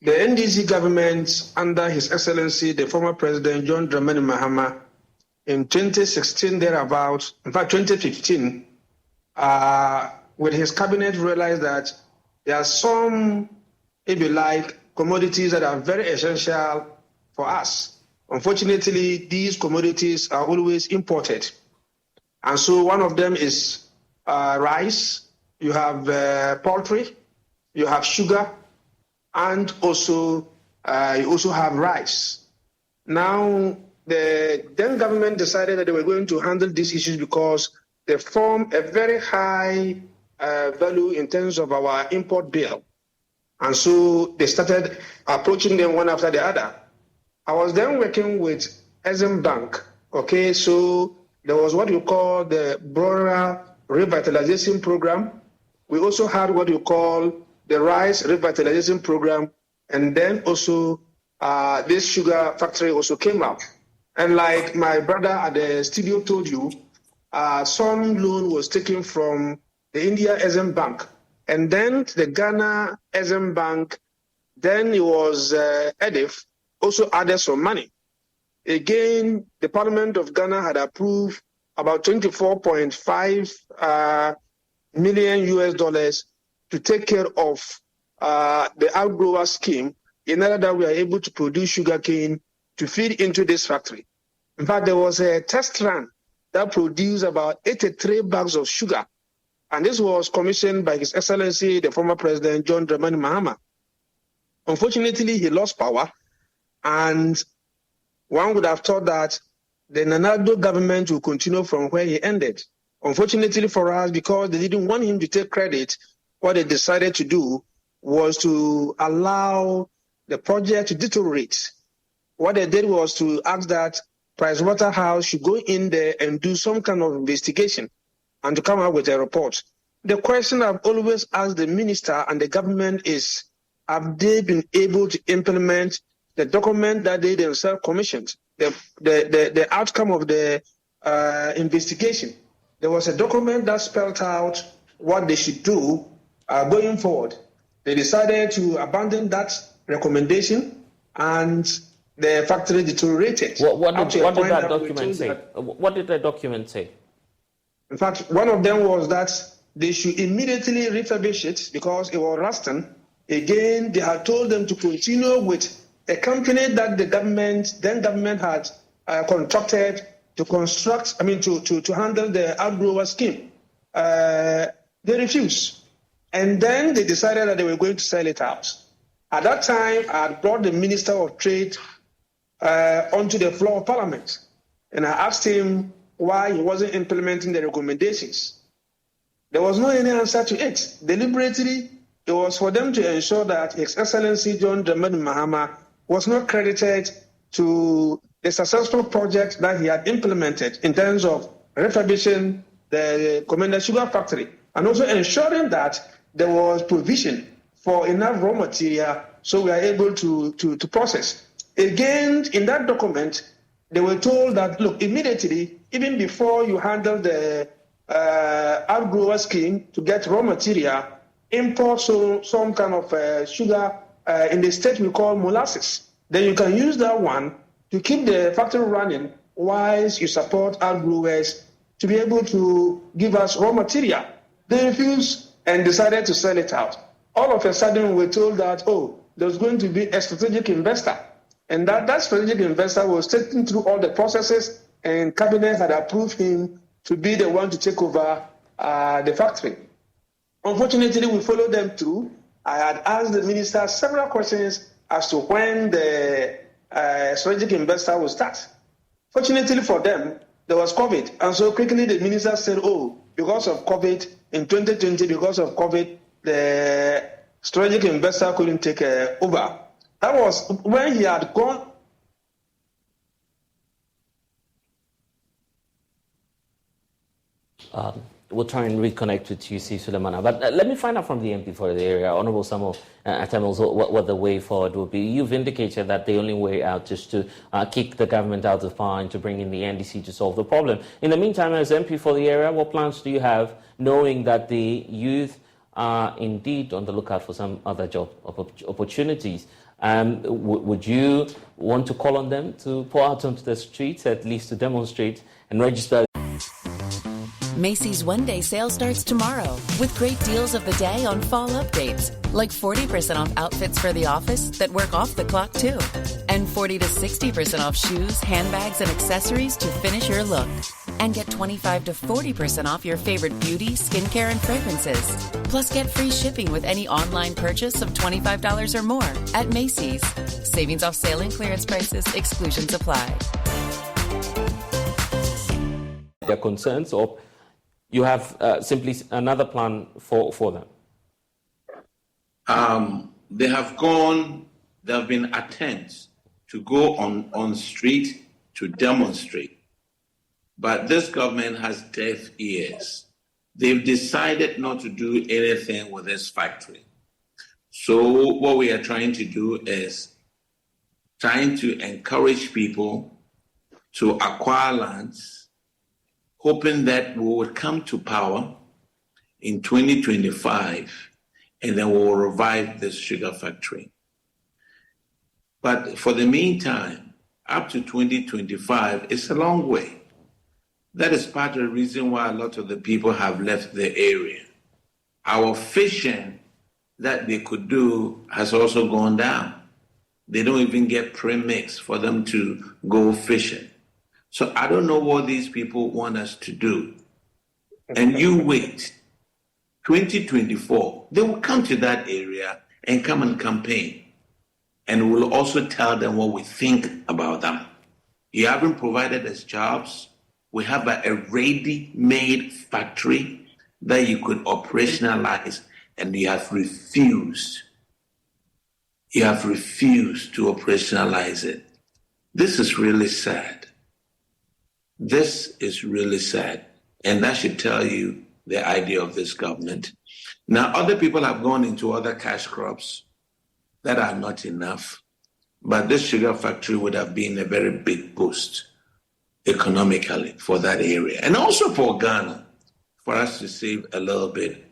The NDC government, under His Excellency, the former President John Dramani Mahama, in 2016 thereabout, in fact 2015, with his cabinet realized that there are some, if you like, commodities that are very essential for us. Unfortunately, these commodities are always imported. And so one of them is rice, you have poultry, you have sugar, and also you also have rice. Now, the then government decided that they were going to handle these issues because they form a very high value in terms of our import bill. And so they started approaching them one after the other. I was then working with Exim Bank. Okay, so there was what you call the Broader Revitalization Program. We also had what you call the Rice Revitalization Program, and then also this sugar factory also came up. And like my brother at the studio told you, some loan was taken from the India Exim Bank, and then the Ghana Exim Bank Then it was EDIF also added some money. Again, the Parliament of Ghana had approved about $24.5 million to take care of the outgrower scheme in order that we are able to produce sugarcane to feed into this factory. In fact, there was a test run that produced about 83 bags of sugar, and this was commissioned by His Excellency, the former President, John Dramani Mahama. Unfortunately, he lost power, and one would have thought that the Nana Addo government will continue from where he ended. Unfortunately for us, because they didn't want him to take credit, what they decided to do was to allow the project to deteriorate. What they did was to ask that Pricewaterhouse should go in there and do some kind of investigation and to come out with a report. The question I've always asked the minister and the government is, have they been able to implement the document that they themselves commissioned, the outcome of the investigation? There was a document that spelled out what they should do going forward. They decided to abandon that recommendation, and the factory deteriorated. What did that document say? What did the document say? In fact, one of them was that they should immediately refurbish it because it was rusting. Again, they had told them to continue with a company that the government had contracted to construct, to handle the outgrower scheme. They refused. And then they decided that they were going to sell it out. At that time, I had brought the Minister of Trade onto the floor of Parliament, and I asked him why he wasn't implementing the recommendations. There was no any answer to it. Deliberately, it was for them to ensure that His Excellency John Dramani Mahama was not credited to the successful project that he had implemented in terms of refurbishing the Komenda sugar factory and also ensuring that there was provision for enough raw material so we are able to process. Again, in that document, they were told that, look, immediately, even before you handle the outgrower scheme to get raw material, import some kind of sugar in the state we call molasses. Then you can use that one to keep the factory running whilst you support outgrowers to be able to give us raw material. They refused and decided to sell it out. All of a sudden, we were told that, there's going to be a strategic investor. And that strategic investor was taking through all the processes, and Cabinet had approved him to be the one to take over the factory. Unfortunately, we followed them through. I had asked the minister several questions as to when the strategic investor will start. Fortunately for them, there was COVID. And so quickly the minister said, because of COVID, in 2020, because of COVID, the strategic investor couldn't take over. That was when he had gone. We'll try and reconnect with you, C. Sulemana. But let me find out from the MP for the area, Honourable Samuel Atamils, what the way forward will be. You've indicated that the only way out is to kick the government out of power and to bring in the NDC to solve the problem. In the meantime, as MP for the area, what plans do you have, knowing that the youth are indeed on the lookout for some other job opportunities? Would you want to call on them to pour out onto the streets, at least to demonstrate and register? Macy's one-day sale starts tomorrow with great deals of the day on fall updates, like 40% off outfits for the office that work off the clock too, and 40 to 60% off shoes, handbags, and accessories to finish your look. And get 25 to 40% off your favorite beauty, skincare, and fragrances. Plus, get free shipping with any online purchase of $25 or more at Macy's. Savings off sale and clearance prices. Exclusions apply. Their concerns, or you have simply another plan for them? There have been attempts to go on street to demonstrate. But this government has deaf ears. They've decided not to do anything with this factory. So what we are trying to do is trying to encourage people to acquire lands, hoping that we will come to power in 2025, and then we will revive this sugar factory. But for the meantime, up to 2025, it's a long way. That is part of the reason why a lot of the people have left the area. Our fishing that they could do has also gone down. They don't even get premix for them to go fishing. So I don't know what these people want us to do. And you wait. 2024, they will come to that area and come and campaign. And we'll also tell them what we think about them. You haven't provided us jobs. We have a ready-made factory that you could operationalize, and you have refused. You have refused to operationalize it. This is really sad. This is really sad. And that should tell you the idea of this government. Now, other people have gone into other cash crops that are not enough, but this sugar factory would have been a very big boost economically for that area, and also for Ghana, for us to save a little bit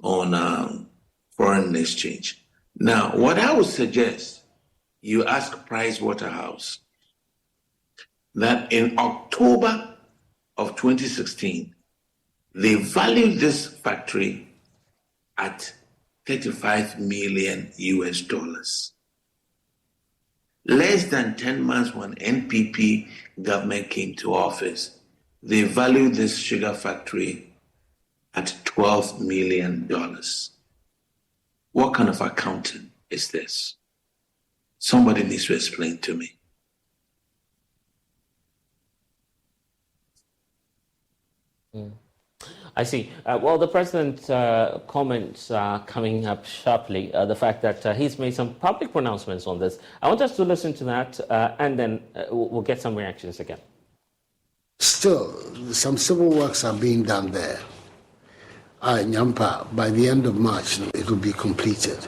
on foreign exchange. Now, what I would suggest, you ask Price Waterhouse that in October of 2016, they valued this factory at $35 million US. Less than 10 months when NPP government came to office, they valued this sugar factory at $12 million. What kind of accounting is this? Somebody needs to explain to me. I see. Well, the president's comments are coming up sharply. The fact that he's made some public pronouncements on this. I want us to listen to that, and then we'll get some reactions again. Still, some civil works are being done there. Nyampa, by the end of March, it will be completed.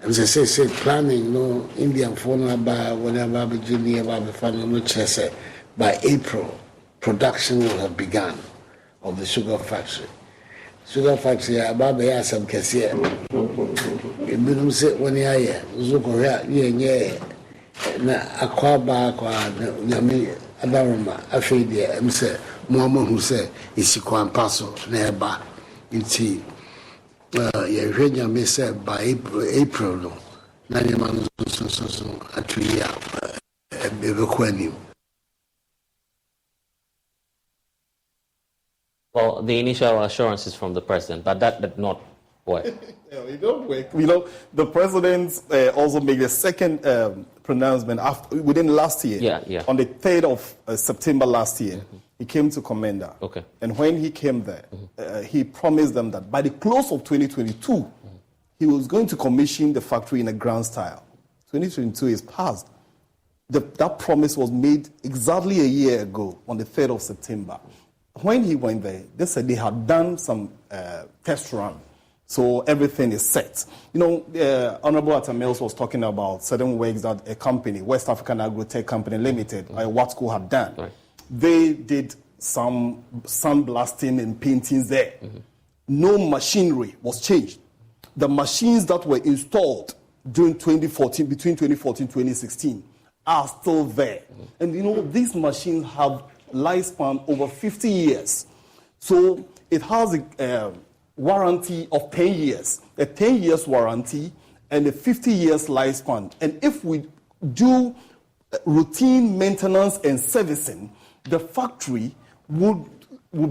And as I say, planning, Indian phone by whenever by April, production will have begun of the sugar factory. Sugar factory, Baba has some cassia. It didn't sit when you're here. Zukoya, Aquaba, Yami, Adarama, Afadia, and say, Mama who said, is Sikwan Paso, nearby. In tea, Eugenia may say by April, no, Naniman, actually, a Well, the initial assurances from the president, but that did not work. It don't work. The president also made a second pronouncement within last year. Yeah. On the 3rd of September last year, he came to Komenda. Okay. And when he came there, he promised them that by the close of 2022, he was going to commission the factory in a grand style. 2022 is past. That promise was made exactly a year ago on the 3rd of September. When he went there, they said they had done some test run. So everything is set. Honorable Atamels was talking about certain works that a company, West African Agrotech Company Limited, Watco had done. Right. They did some sandblasting and paintings there. No machinery was changed. The machines that were installed during 2014, between 2014 and 2016, are still there. And these machines have lifespan over 50 years. So it has a warranty of 10 years, a 10 years warranty and a 50 years lifespan. And if we do routine maintenance and servicing, the factory would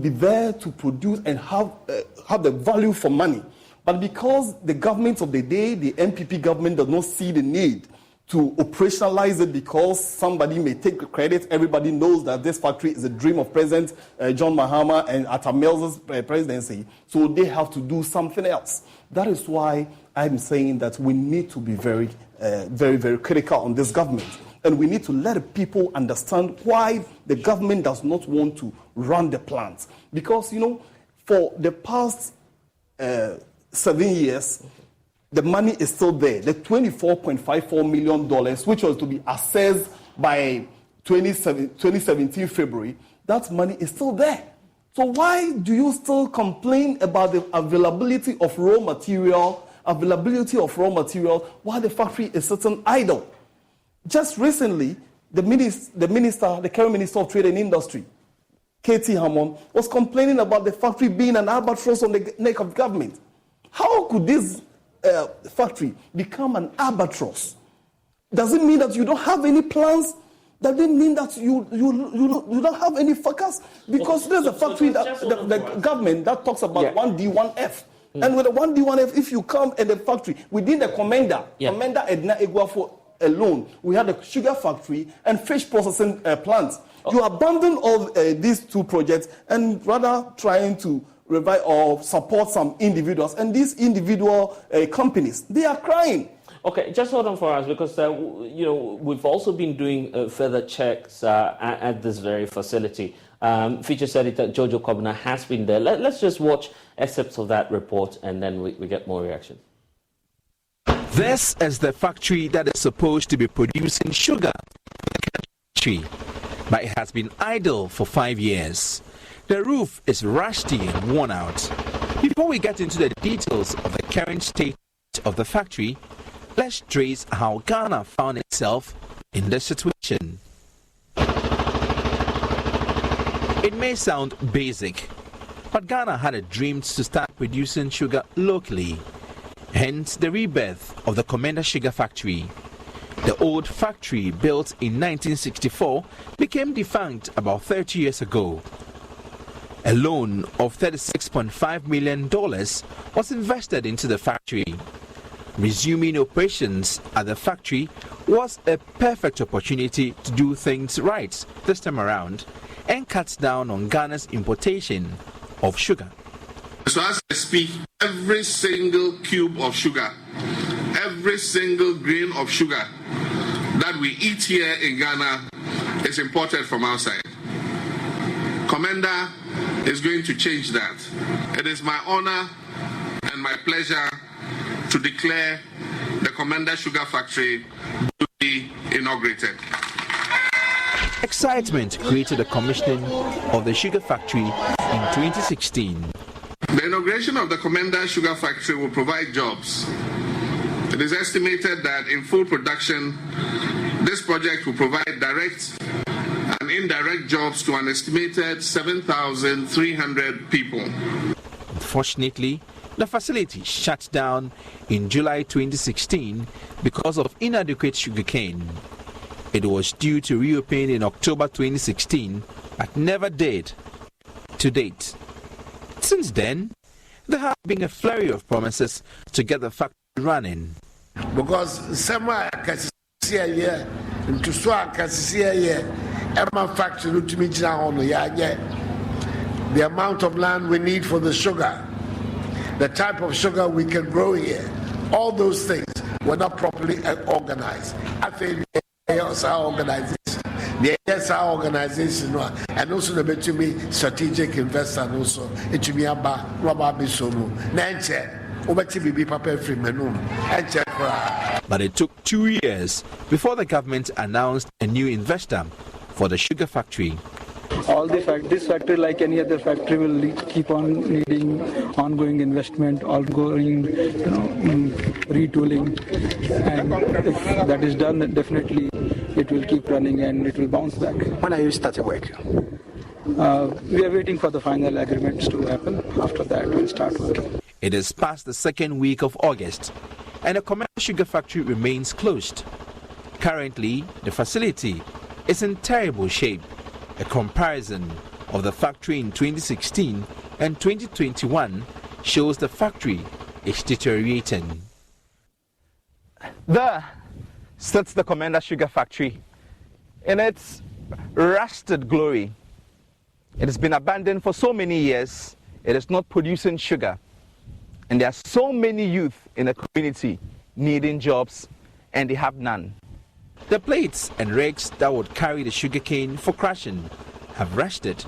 be there to produce and have the value for money. But because the government of the day, the NPP government, does not see the need to operationalize it because somebody may take the credit. Everybody knows that this factory is a dream of President John Mahama and Atamels's presidency. So they have to do something else. That is why I'm saying that we need to be very, very critical on this government. And we need to let the people understand why the government does not want to run the plants. Because, for the past 7 years, the money is still there. The $24.54 million, which was to be assessed by 2017 February, that money is still there. So why do you still complain about the availability of raw material while the factory is sitting idle? Just recently, the current Minister of Trade and Industry, K.T. Hammond, was complaining about the factory being an albatross on the neck of government. How could this factory become an albatross? Does it mean that you don't have any plans? Does it mean that you don't have any focus? Because there's a factory that the government that talks about 1D, 1F. And with the 1D, 1F, if you come in the factory, within the Komenda, Komenda Edna Eguafo alone, we had a sugar factory and fish processing plants. You abandon all these two projects and rather trying to revive or support some individuals. And these individual companies, they are crying. Okay, just hold on for us, because we've also been doing further checks at this very facility. Features editor Jojo Komenda has been there. Let's just watch excerpts of that report, and then we get more reaction. This is the factory that is supposed to be producing sugar for the country, but it has been idle for 5 years. The roof is rusty and worn out. Before we get into the details of the current state of the factory, let's trace how Ghana found itself in this situation. It may sound basic, but Ghana had a dream to start producing sugar locally. Hence the rebirth of the Komenda sugar factory. The old factory, built in 1964, became defunct about 30 years ago. A loan of $36.5 million was invested into the factory. Resuming operations at the factory was a perfect opportunity to do things right this time around and cut down on Ghana's importation of sugar. So as I speak, every single cube of sugar, every single grain of sugar that we eat here in Ghana is imported from outside. Komenda is going to change that. It is my honor and my pleasure to declare the Komenda Sugar Factory to be inaugurated. Excitement created the commissioning of the sugar factory in 2016. The inauguration of the Komenda Sugar Factory will provide jobs. It is estimated that in full production, this project will provide direct and indirect jobs to an estimated 7,300 people. Unfortunately, the facility shut down in July 2016 because of inadequate sugarcane. It was due to reopen in October 2016, but never did to date. Since then, there have been a flurry of promises to get the factory running. Because somewhere here, into Swag here, Emma factory to me down the amount of land we need for the sugar, the type of sugar we can grow here, all those things were not properly organized. I think our organization, and also the between strategic investor, and also it to me about Robert Bisomu, but it took 2 years before the government announced a new investor for the sugar factory. This factory, like any other factory, will keep on needing ongoing investment, ongoing retooling, and if that is done, then definitely it will keep running and it will bounce back. When are you starting work? We are waiting for the final agreements to happen. After that, we'll start working. It is past the second week of August, and the Komenda sugar factory remains closed. Currently, the facility is in terrible shape. A comparison of the factory in 2016 and 2021 shows the factory is deteriorating. There sits the Komenda sugar factory in its rusted glory. It has been abandoned for so many years. It is not producing sugar. And there are so many youth in the community needing jobs, and they have none. The plates and rakes that would carry the sugarcane for crushing have rusted.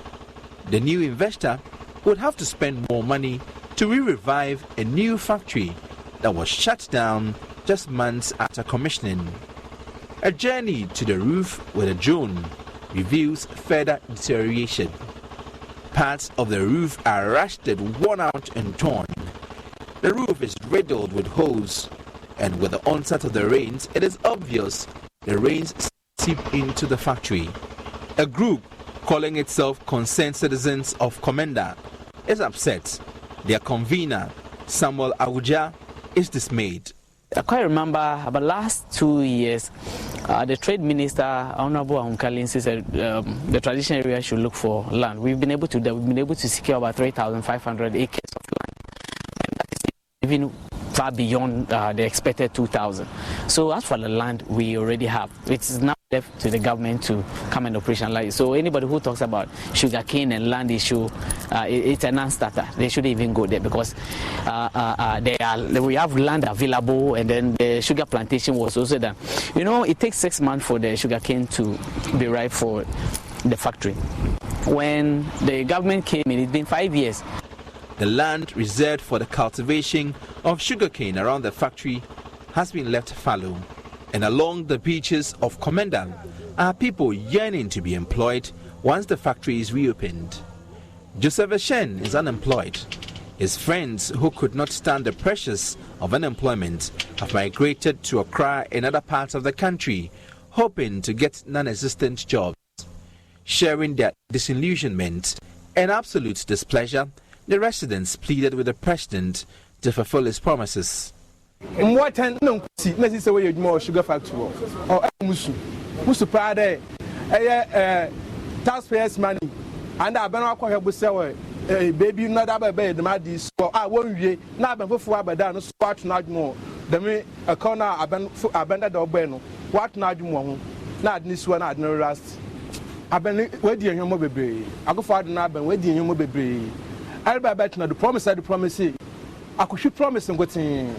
The new investor would have to spend more money to re-revive a new factory that was shut down just months after commissioning. A journey to the roof with a drone reveals further deterioration. Parts of the roof are rusted, worn out and torn. The roof is riddled with holes, and with the onset of the rains, it is obvious the rains seep into the factory. A group calling itself Concerned Citizens of Komenda is upset. Their convener, Samuel Awuja, is dismayed. I quite remember about last 2 years, the trade minister, Honorable Ahunkalin, said the traditional area should look for land. We've been able to do that. We've been able to secure about 3,500 acres of land. And that is even far beyond the expected 2,000. So as for the land we already have, it's now left to the government to come and operationalize. So anybody who talks about sugarcane and land issue, it's a non-starter. They shouldn't even go there because we have land available, and then the sugar plantation was also done. You know, it takes 6 months for the sugarcane to be ripe for the factory. When the government came in, it's been 5 years. The land reserved for the cultivation of sugarcane around the factory has been left fallow, and along the beaches of Komenda are people yearning to be employed once the factory is reopened. Joseph Eshen is unemployed. His friends who could not stand the pressures of unemployment have migrated to Accra and other parts of the country, hoping to get non-existent jobs. Sharing their disillusionment and absolute displeasure, the residents pleaded with the president to fulfill his promises. What no see necessarily more sugar factory or musu pride taxpayers money and I been akwa help say baby not about the mad this so I won't wie na ben fofo abada no so what na adwo dem a corner abanda do gbe no what na adwo ho na adni so na adni rust aben we di ehwo mo bebre agofo adu na ben we di ehwo mo bebre Alba bet na the promise akohwe promise ngotin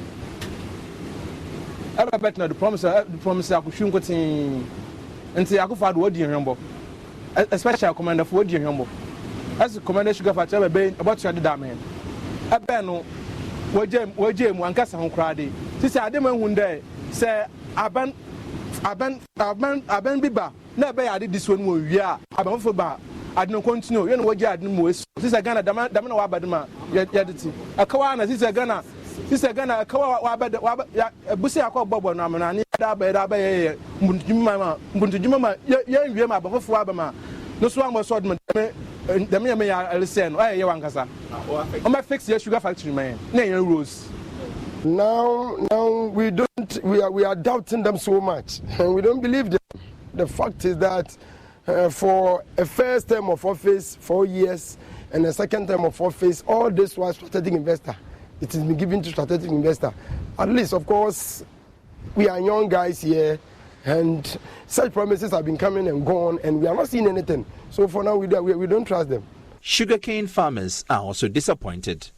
Alba bet na the promise akohwe ngotin nti akofo adu odi ehwo especially commander for odi ehwo as commander sugar factory be about to da men ebe no waje mu ankasa ho krade sisi ade man hunde se aban biba na be ade this one wo wi a aban fo ba ade no continue you know waje ade mo sisi Ghana dam na wa badema yadeti akawa na sisi Ghana akawa wa bad busi akọ gbogbo na amana ni da ba ye mbunjuma ma ye wi ma aban fo abama no so am so dem ya listen ye wankasa o ma fix your sugar factory man na ye rules. Now we are doubting them so much and we don't believe them. The fact is that for a first term of office 4 years and a second term of office, all this was strategic investor. It has been given to strategic investor. At least, of course, we are young guys here, and such promises have been coming and gone, and we are not seeing anything. So for now, we don't trust them. Sugarcane farmers are also disappointed.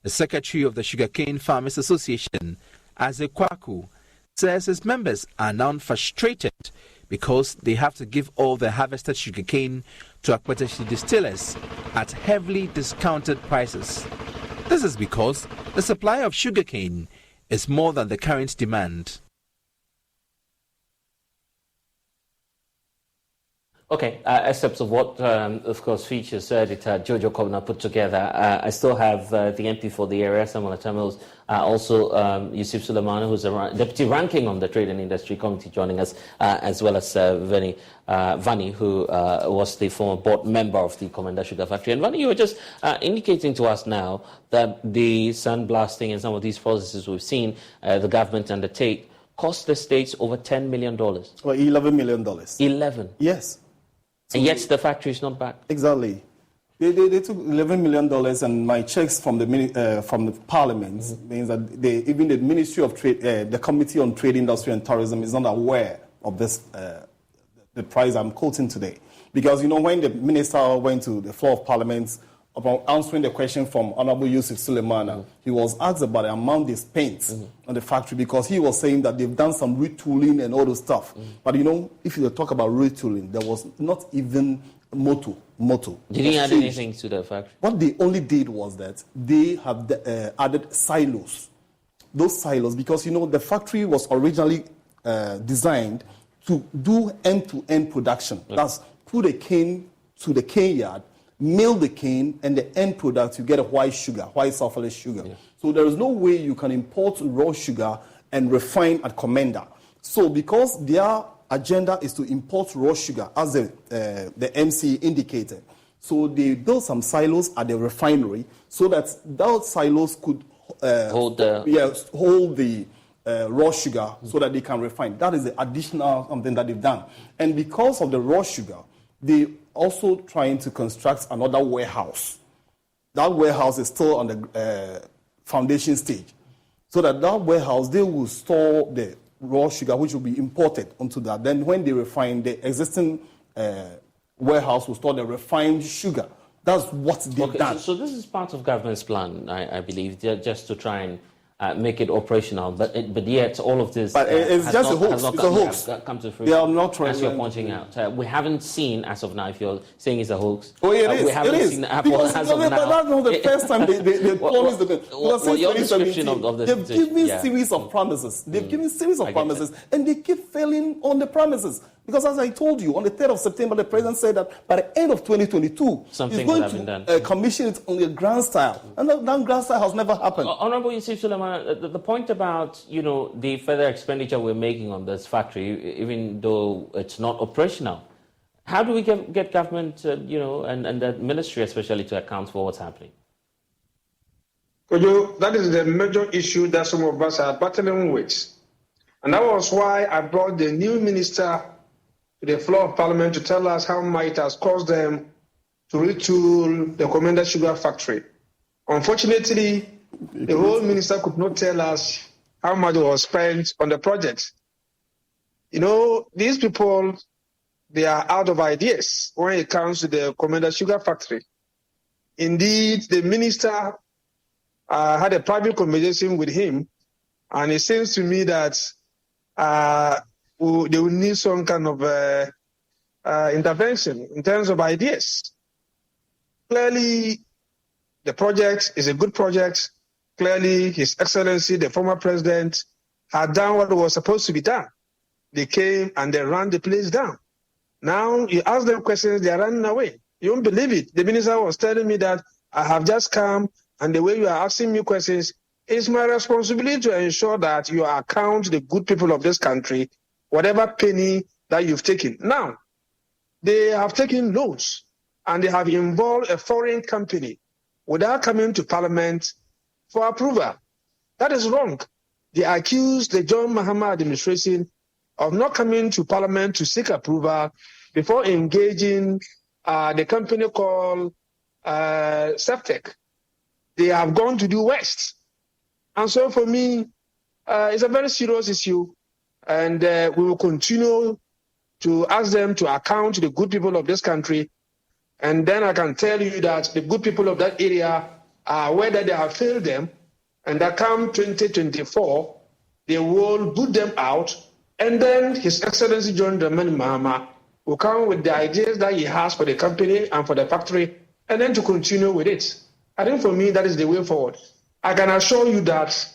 The secretary of the Sugarcane Farmers Association, Aze Kwaku, says his members are now frustrated because they have to give all the harvested sugarcane to Akpatashi distillers at heavily discounted prices. This is because the supply of sugarcane is more than the current demand. Okay, excerpts of what, of course, features editor Jojo Komenda put together. I still have the MP for the area, Samuel Atamils, also Yusuf Suleiman, who's a deputy ranking on the Trade and Industry Committee, joining us, as well as Vani, who was the former board member of the Komenda Sugar Factory. And Vani, you were just indicating to us now that the sandblasting and some of these processes we've seen the government undertake cost the states over $10 million. Well, $11 million. 11? Yes. And yet the factory is not back. Exactly. They took $11 million, and my checks from the Parliament means that even the Ministry of Trade, the Committee on Trade, Industry and Tourism is not aware of this, the price I'm quoting today. Because, you know, when the minister went to the floor of Parliament upon answering the question from Honorable Yusuf Suleiman, he was asked about the amount they spent on the factory, because he was saying that they've done some retooling and all those stuff. But, you know, if you talk about retooling, there was not even motto. Did he add anything to the factory? What they only did was that they have added silos. Those silos, because, you know, the factory was originally designed to do end-to-end production. Okay. That's put a cane to the cane yard, mill the cane, and the end product, you get a white sulfurless sugar. Yeah. So there is no way you can import raw sugar and refine at Komenda. So because their agenda is to import raw sugar, as the MC indicated. So they built some silos at the refinery so that those silos could hold the raw sugar so that they can refine. That is the additional something that they've done. And because of the raw sugar, they also trying to construct another warehouse. That warehouse is still on the foundation stage. So that warehouse, they will store the raw sugar, which will be imported onto that. Then when they refine, the existing warehouse will store the refined sugar. That's what they've done. So this is part of government's plan, I believe, just to try and make it operational, but yet all of this it's just a hoax. It's a hoax. Come to fruition. They are not trying. As you're pointing out, we haven't seen as of now. If you're saying it's a hoax, it is. We haven't seen Apple as of now. That's not the first time they promised the your description of the they've given series of promises. They've given series of promises, and they keep failing on the promises. Because as I told you, on the 3rd of September, the president said that by the end of 2022, he's going to commission it on a grand style. And that grand style has never happened. Honorable Yusuf Suleiman, the point about, the further expenditure we're making on this factory, even though it's not operational, how do we get government, and the ministry especially to account for what's happening? That is the major issue that some of us are battling with. And that was why I brought the new minister to the floor of Parliament to tell us how much it has cost them to retool the Komenda sugar factory. Unfortunately, the whole minister could not tell us how much was spent on the project. These people, they are out of ideas when it comes to the Komenda sugar factory. Indeed, the minister had a private conversation with him, and it seems to me that they will need some kind of intervention in terms of ideas. Clearly, the project is a good project. Clearly, His Excellency, the former president, had done what was supposed to be done. They came and they ran the place down. Now, you ask them questions, they are running away. You won't believe it. The minister was telling me that I have just come, and the way you are asking me questions, it's my responsibility to ensure that you account the good people of this country, whatever penny that you've taken. Now, they have taken loans and they have involved a foreign company without coming to Parliament for approval. That is wrong. They accused the John Mahama administration of not coming to Parliament to seek approval before engaging the company called Septec. They have gone to do West. And so for me, it's a very serious issue. And we will continue to ask them to account to the good people of this country. And then I can tell you that the good people of that area are aware that they have failed them, and that come 2024, they will boot them out. And then His Excellency John Dramani Mahama will come with the ideas that he has for the company and for the factory, and then to continue with it. I think for me, that is the way forward. I can assure you that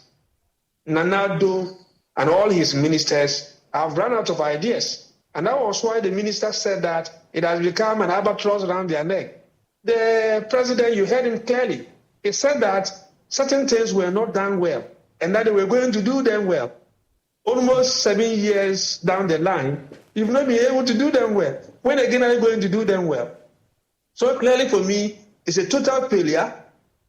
Nana Addo and all his ministers have run out of ideas. And that was why the minister said that it has become an albatross around their neck. The president, you heard him clearly. He said that certain things were not done well and that they were going to do them well. Almost 7 years down the line, you've not been able to do them well. When again are you going to do them well? So clearly for me, it's a total failure.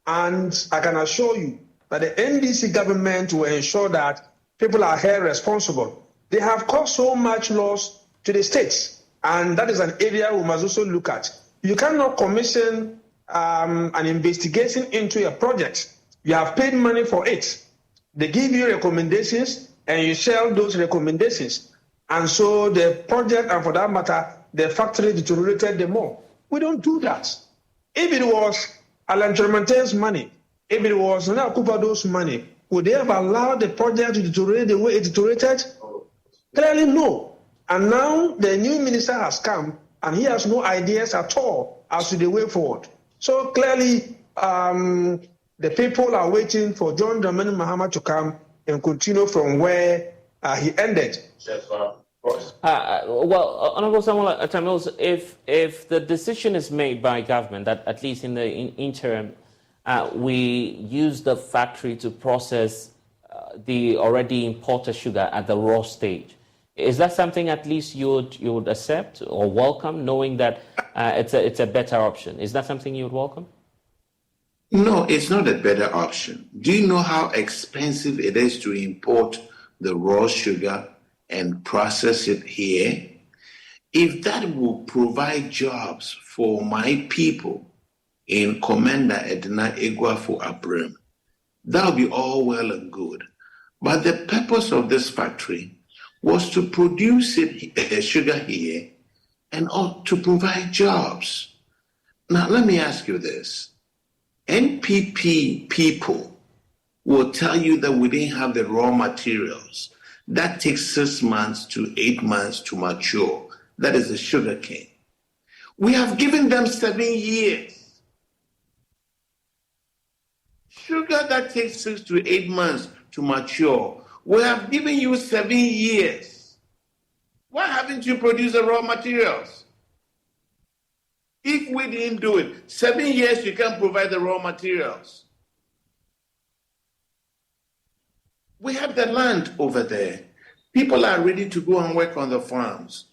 And I can assure you that the NDC government will ensure that people are held responsible. They have caused so much loss to the states, and that is an area we must also look at. You cannot commission an investigation into a project. You have paid money for it. They give you recommendations, and you share those recommendations. And so the project, and for that matter, the factory deteriorated the more. We don't do that. If it was Alan Tremontain's money, if it was Nana Akufo-Addo's money, would they have allowed the project to deteriorate the way it deteriorated? Clearly no. And now the new minister has come and he has no ideas at all as to the way forward. So clearly the people are waiting for John Dramani Mahama to come and continue from where he ended. Well, Honorable Samuel Atamils, if the decision is made by government that at least in the interim we use the factory to process the already imported sugar at the raw stage, Is that something at least you would accept or welcome, knowing that it's a better option? Is that something you would welcome? No, it's not a better option. Do you know how expensive it is to import the raw sugar and process it here? If that will provide jobs for my people in Komenda, Edna, Egwafo, Abram, that will be all well and good. But the purpose of this factory was to produce sugar here and to provide jobs. Now, let me ask you this. NPP people will tell you that we didn't have the raw materials. That takes 6 months to 8 months to mature. That is the sugar cane. We have given them 7 years. Sugar that takes 6 to 8 months to mature, we have given you 7 years. Why haven't you produced the raw materials? If we didn't do it, 7 years you can't provide the raw materials. We have the land over there. People are ready to go and work on the farms.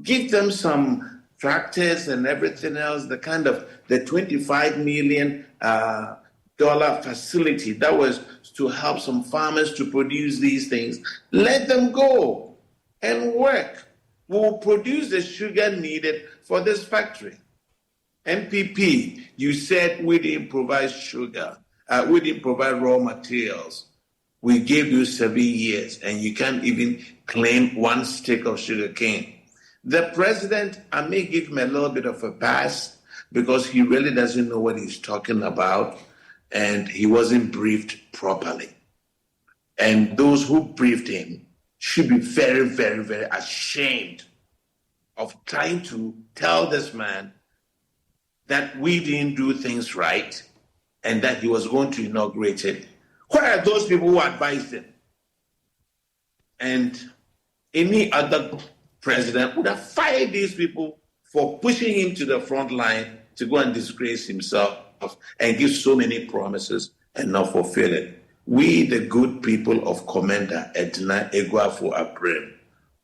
Give them some tractors and everything else, the $25 million facility that was to help some farmers to produce these things. Let them go and work. We will produce the sugar needed for this factory. NPP, you said we didn't provide sugar. We didn't provide raw materials. We gave you 7 years, and you can't even claim 1 stick of sugar cane. The president, I may give him a little bit of a pass because he really doesn't know what he's talking about, and he wasn't briefed properly. And those who briefed him should be very, very, very ashamed of trying to tell this man that we didn't do things right and that he was going to inaugurate it. Where are those people who advised him? And any other president would have fired these people for pushing him to the front line to go and disgrace himself and give so many promises and not fulfill it. We, the good people of Komenda, Edna, Egwafo, Abram,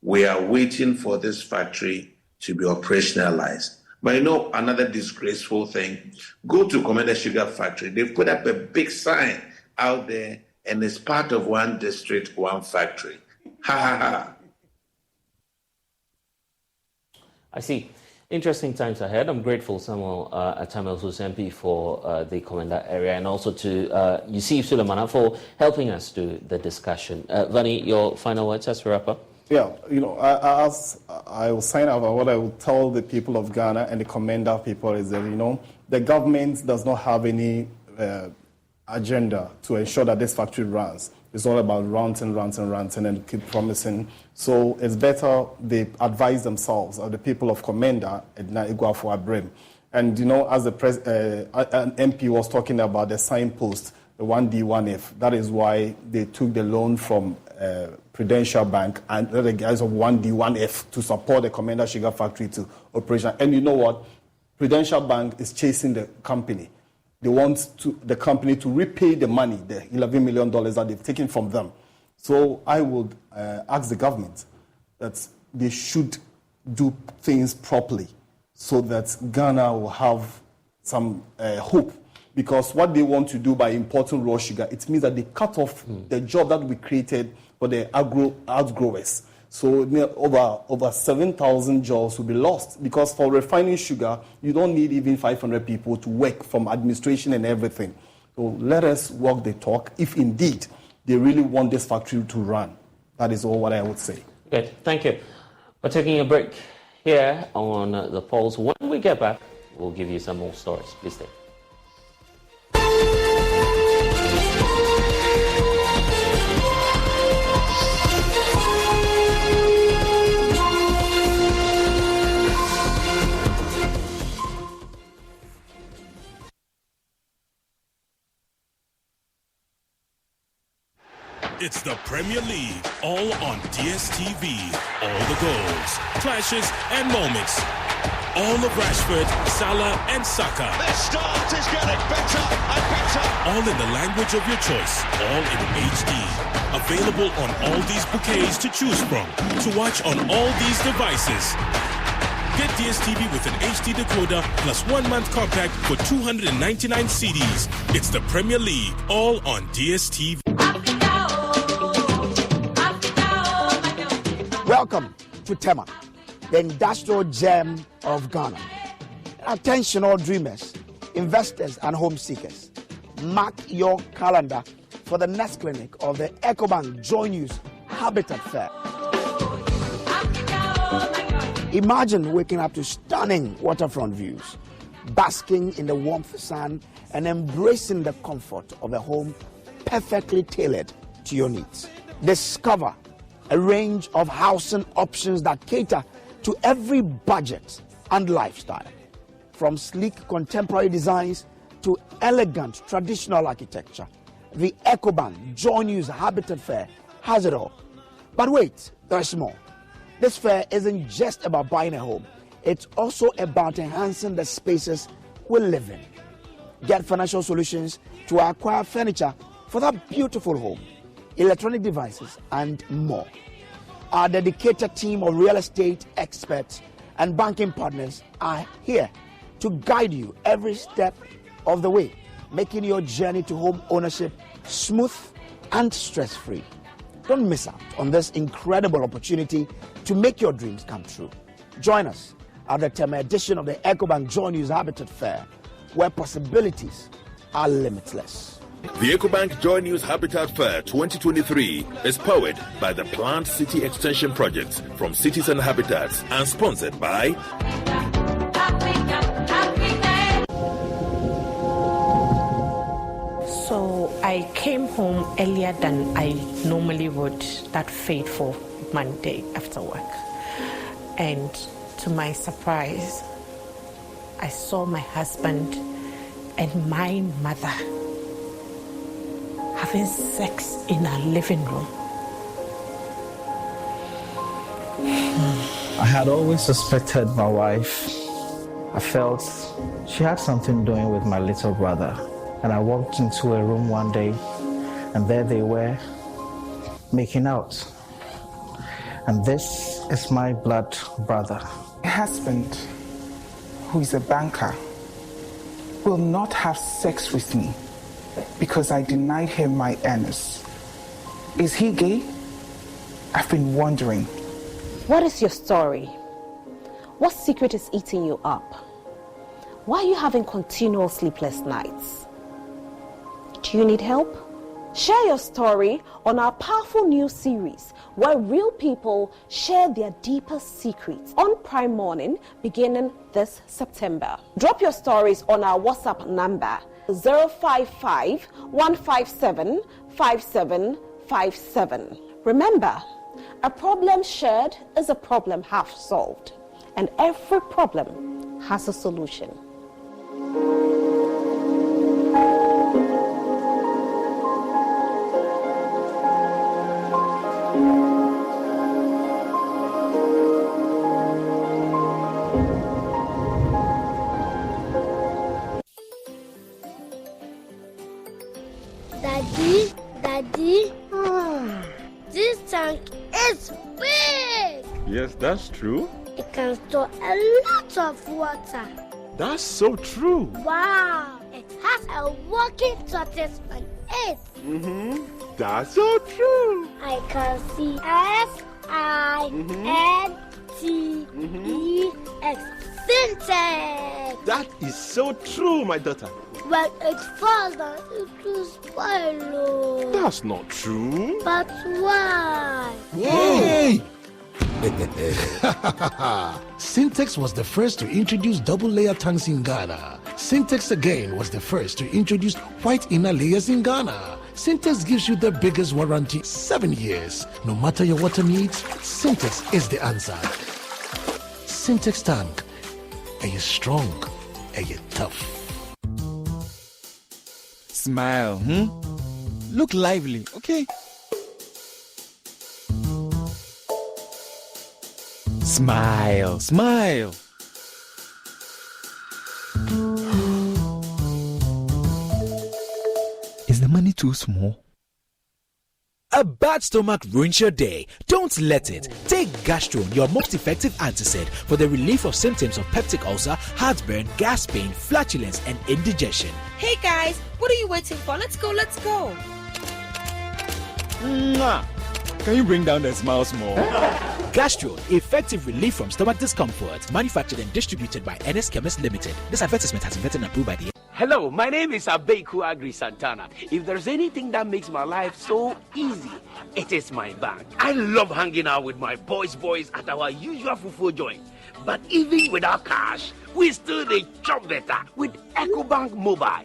we are waiting for this factory to be operationalized. But you know, another disgraceful thing, go to Komenda Sugar Factory. They've put up a big sign out there, and it's part of one district, one factory. Ha, ha, ha. I see. Interesting times ahead. I'm grateful, Samuel Atamel MP, for the Komenda area, and also to Yusuf Sulemana for helping us do the discussion. Vani, your final words as we wrap up? Yeah, as I will sign up, what I will tell the people of Ghana and the Komenda people is that, the government does not have any agenda to ensure that this factory runs. It's all about ranting and keep promising. So it's better they advise themselves, or the people of Komenda, Edna, Egwafo, Abram. And, as an MP was talking about the signpost, the 1D, 1F, that is why they took the loan from Prudential Bank and the guys of 1D, 1F to support the Komenda Sugar Factory to operation. And you know what? Prudential Bank is chasing the company. They want the company to repay the money, the $11 million that they've taken from them. So I would ask the government that they should do things properly so that Ghana will have some hope. Because what they want to do by importing raw sugar, it means that they cut off the job that we created for the outgrowers. So over 7,000 jobs will be lost, because for refining sugar, you don't need even 500 people to work from administration and everything. So let us walk the talk if indeed they really want this factory to run. That is all what I would say. Good, thank you. We're taking a break here on the polls. When we get back, we'll give you some more stories. Please stay. It's the Premier League, all on DSTV. All the goals, clashes, and moments. All of Rashford, Salah, and Saka. Their start is getting better and better. All in the language of your choice. All in HD. Available on all these bouquets to choose from. To watch on all these devices. Get DSTV with an HD decoder plus 1 month compact for 299 CDs. It's the Premier League, all on DSTV. Welcome to Tema, the industrial gem of Ghana. Attention all dreamers, investors and home seekers. Mark your calendar for the next clinic of the EcoBank Joy News Habitat Fair. Imagine waking up to stunning waterfront views, basking in the warmth sun, and embracing the comfort of a home perfectly tailored to your needs. Discover a range of housing options that cater to every budget and lifestyle. From sleek contemporary designs to elegant traditional architecture, the EcoBank Joy News Habitat Fair has it all. But wait, there's more. This fair isn't just about buying a home. It's also about enhancing the spaces we live in. Get financial solutions to acquire furniture for that beautiful home, electronic devices, and more. Our dedicated team of real estate experts and banking partners are here to guide you every step of the way, making your journey to home ownership smooth and stress-free. Don't miss out on this incredible opportunity to make your dreams come true. Join us at the Tema edition of the EcoBank Joy News Habitat Fair, where possibilities are limitless. The EcoBank Joy News Habitat Fair 2023 is powered by the Plant City Extension Project from Cities and Habitats and sponsored by So I came home earlier than I normally would that fateful Monday after work. And to my surprise, I saw my husband and my mother having sex in our living room. I had always suspected my wife. I felt she had something doing with my little brother. And I walked into a room one day, and there they were, making out. And this is my blood brother. My husband, who is a banker, will not have sex with me because I denied him my earnings. Is he gay? I've been wondering. What is your story? What secret is eating you up? Why are you having continual sleepless nights? Do you need help? Share your story on our powerful new series where real people share their deepest secrets on Prime Morning beginning this September. Drop your stories on our WhatsApp number 055 157 5757. Remember, a problem shared is a problem half solved, and every problem has a solution. Daddy, this tank is big. Yes, that's true. It can store a lot of water. That's so true. Wow, it has a working tortoise on it. That's so true. I can see SINTEX. Syntax. That is so true, my daughter. When it falls down, it will spoil. That's not true. But why? Hey! Syntex was the first to introduce double-layer tanks in Ghana. Syntex again was the first to introduce white inner layers in Ghana. Syntex gives you the biggest warranty, 7 years. No matter your water needs, Syntex is the answer. Syntex tank. Are you strong? Are you tough? Smile, Look lively, okay? Smile, smile. Is the money too small? A bad stomach ruins your day. Don't let it. Take Gastrone, your most effective antacid for the relief of symptoms of peptic ulcer, heartburn, gas pain, flatulence, and indigestion. Hey guys, what are you waiting for? Let's go, let's go. Mwah. Can you bring down the smiles more? Gastrone, effective relief from stomach discomfort. Manufactured and distributed by NS Chemist Limited. This advertisement has been vetted and approved by the... Hello, my name is Abeku Agri Santana. If there's anything that makes my life so easy, it is my bank. I love hanging out with my boys at our usual fufu joint. But even without cash, we still dey chop better with EcoBank Mobile.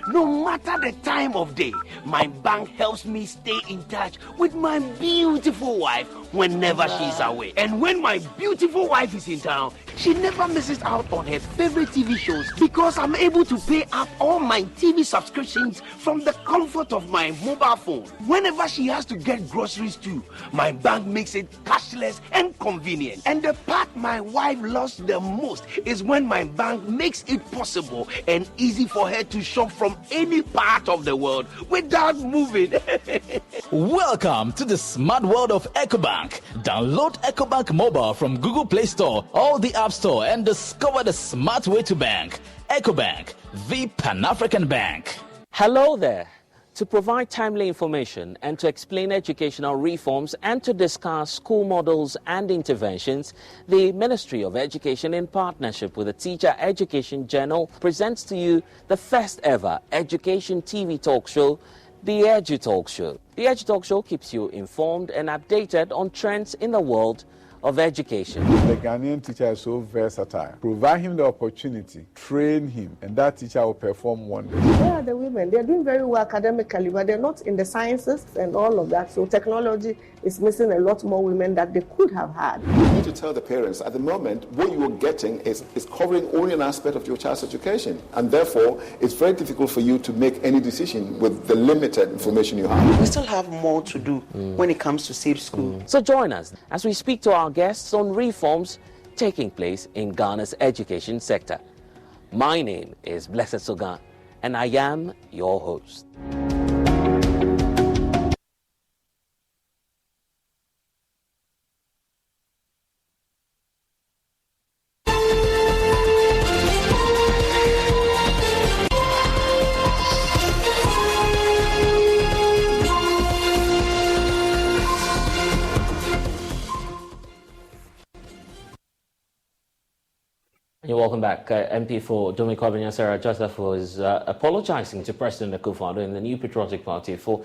No matter the time of day, my bank helps me stay in touch with my beautiful wife whenever she's away. And when my beautiful wife is in town, she never misses out on her favorite TV shows because I'm able to pay up all my TV subscriptions from the comfort of my mobile phone. Whenever she has to get groceries too, my bank makes it cashless and convenient. And the part my wife loves the most is when my bank makes it possible and easy for her to shop from any part of the world without moving. Welcome to the smart world of EcoBank. Download EcoBank Mobile from Google Play Store or the App Store and discover the smart way to bank. EcoBank, the Pan-African Bank. Hello there. To provide timely information and to explain educational reforms and to discuss school models and interventions, the Ministry of Education, in partnership with the Teacher Education Journal, presents to you the first ever education TV talk show, the Edu Talk Show. The Edu Talk Show keeps you informed and updated on trends in the world of education. The Ghanaian teacher is so versatile. Provide him the opportunity, train him, and that teacher will perform wonders. Where are the women? They're doing very well academically, but they're not in the sciences and all of that. So technology is missing a lot more women that they could have had. You need to tell the parents, at the moment, what you are getting is covering only an aspect of your child's education. And therefore, it's very difficult for you to make any decision with the limited information you have. We still have more to do when it comes to safe school. So join us as we speak to our guests on reforms taking place in Ghana's education sector. My name is Blessed Sogan, and I am your host. You're welcome back. MP for Domi Kwabena Sarah Joseph was apologizing to President Akufo-Addo and the New Patriotic Party for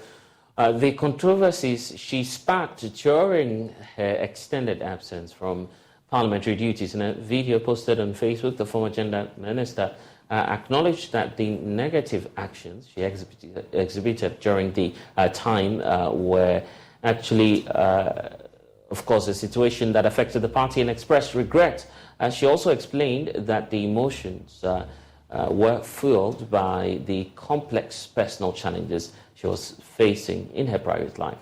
the controversies she sparked during her extended absence from parliamentary duties. In a video posted on Facebook, the former gender minister acknowledged that the negative actions she exhibited during the time were actually, of course, a situation that affected the party, and expressed regret. She also explained that the emotions were fueled by the complex personal challenges she was facing in her private life.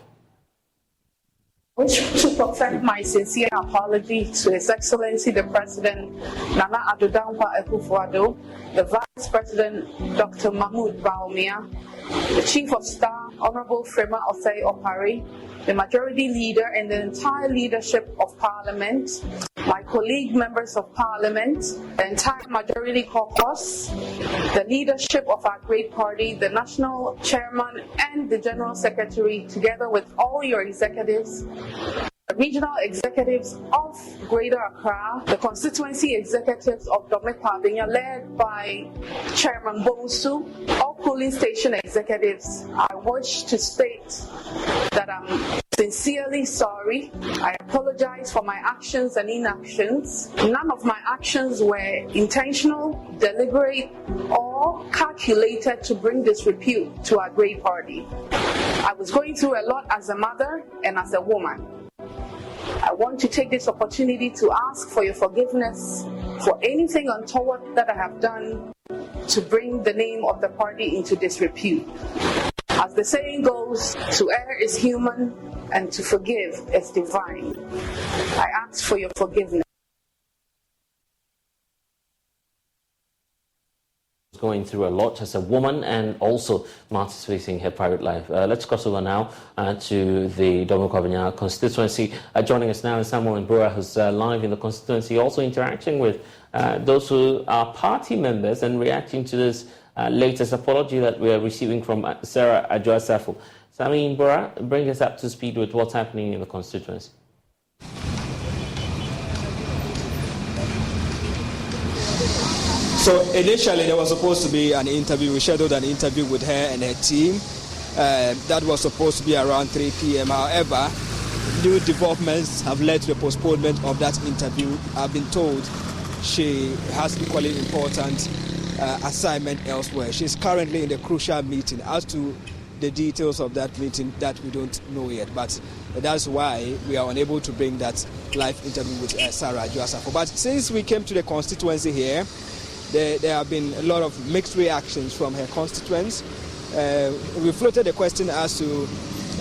I wish to perfect my sincere apology to His Excellency the President Nana Addo Dankwa Akufo-Addo, the Vice President Dr. Mahmoud Bawumia, the Chief of Staff Honorable Frema Osei Opare, the Majority Leader and the entire leadership of Parliament, my colleague members of Parliament, the entire Majority Caucus, the leadership of our great party, the National Chairman and the General Secretary, together with all your executives, the regional executives of Greater Accra, the constituency executives of Domi Kwabena, led by Chairman Bonsu, all polling station executives. I wish to state that I'm sincerely sorry. I apologize for my actions and inactions. None of my actions were intentional, deliberate, or calculated to bring disrepute to our great party. I was going through a lot as a mother and as a woman. I want to take this opportunity to ask for your forgiveness for anything untoward that I have done to bring the name of the party into disrepute. As the saying goes, to err is human and to forgive is divine. I ask for your forgiveness. Going through a lot as a woman and also matters facing her private life. Let's cross over now to the Komenda constituency. Joining us now is Samuel Mbura, who's live in the constituency, also interacting with those who are party members and reacting to this latest apology that we are receiving from Sarah Adjoa-Safo. Sami Mbura, bring us up to speed with what's happening in the constituency. So initially there was supposed to be an interview. We scheduled an interview with her and her team. That was supposed to be around 3 p.m. However, new developments have led to the postponement of that interview. I've been told she has equally important assignment elsewhere. She's currently in the crucial meeting. As to the details of that meeting, that we don't know yet, but that's why we are unable to bring that live interview with Sarah Adjoa-Safo. But since we came to the constituency here, there have been a lot of mixed reactions from her constituents. We floated the question as to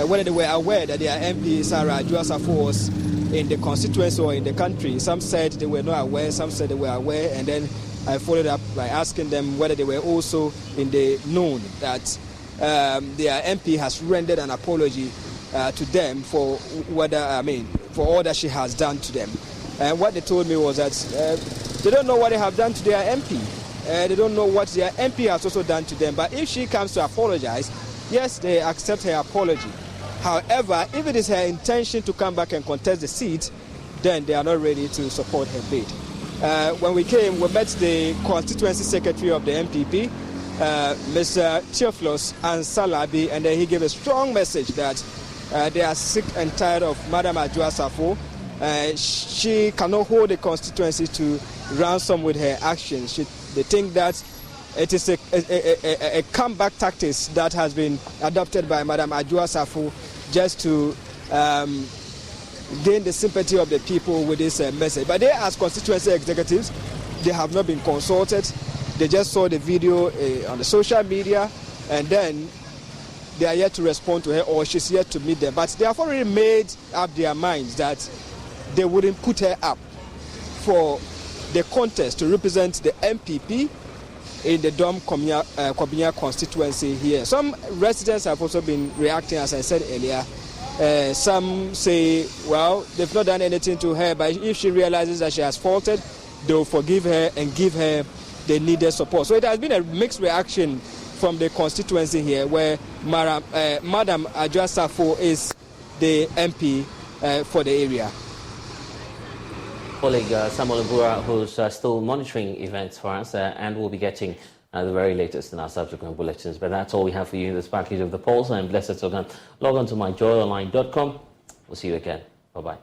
whether they were aware that their MP Sarah Adjoa-Safo was in the constituency or in the country. Some said they were not aware, some said they were aware, and then I followed up by asking them whether they were also in the known that their MP has rendered an apology to them for for all that she has done to them. And what they told me was that they don't know what they have done to their MP. They don't know what their MP has also done to them. But if she comes to apologize, yes, they accept her apology. However, if it is her intention to come back and contest the seat, then they are not ready to support her bid. When we came, we met the constituency secretary of the MPP, Mr. Theophilus Ansalabi, and then he gave a strong message that they are sick and tired of Madam Adjoa-Safo. She cannot hold the constituency to ransom with her actions. They think that it is a comeback tactics that has been adopted by Madam Adjoa-Safo just to gain the sympathy of the people with this message. But they, as constituency executives, they have not been consulted. They just saw the video on the social media, and then they are yet to respond to her, or she's yet to meet them. But they have already made up their minds that they wouldn't put her up for the contest to represent the MPP in the Komenda constituency here. Some residents have also been reacting, as I said earlier. Some say, well, they've not done anything to her, but if she realizes that she has faulted, they'll forgive her and give her the needed support. So it has been a mixed reaction from the constituency here, where Madam Adjoa-Safo is the MP for the area. Colleague Samuel Mbura, who's still monitoring events for us and will be getting the very latest in our subsequent bulletins. But that's all we have for you in this package of the polls. I'm Blessed Sogan. Log on to myjoyonline.com. We'll see you again. Bye-bye.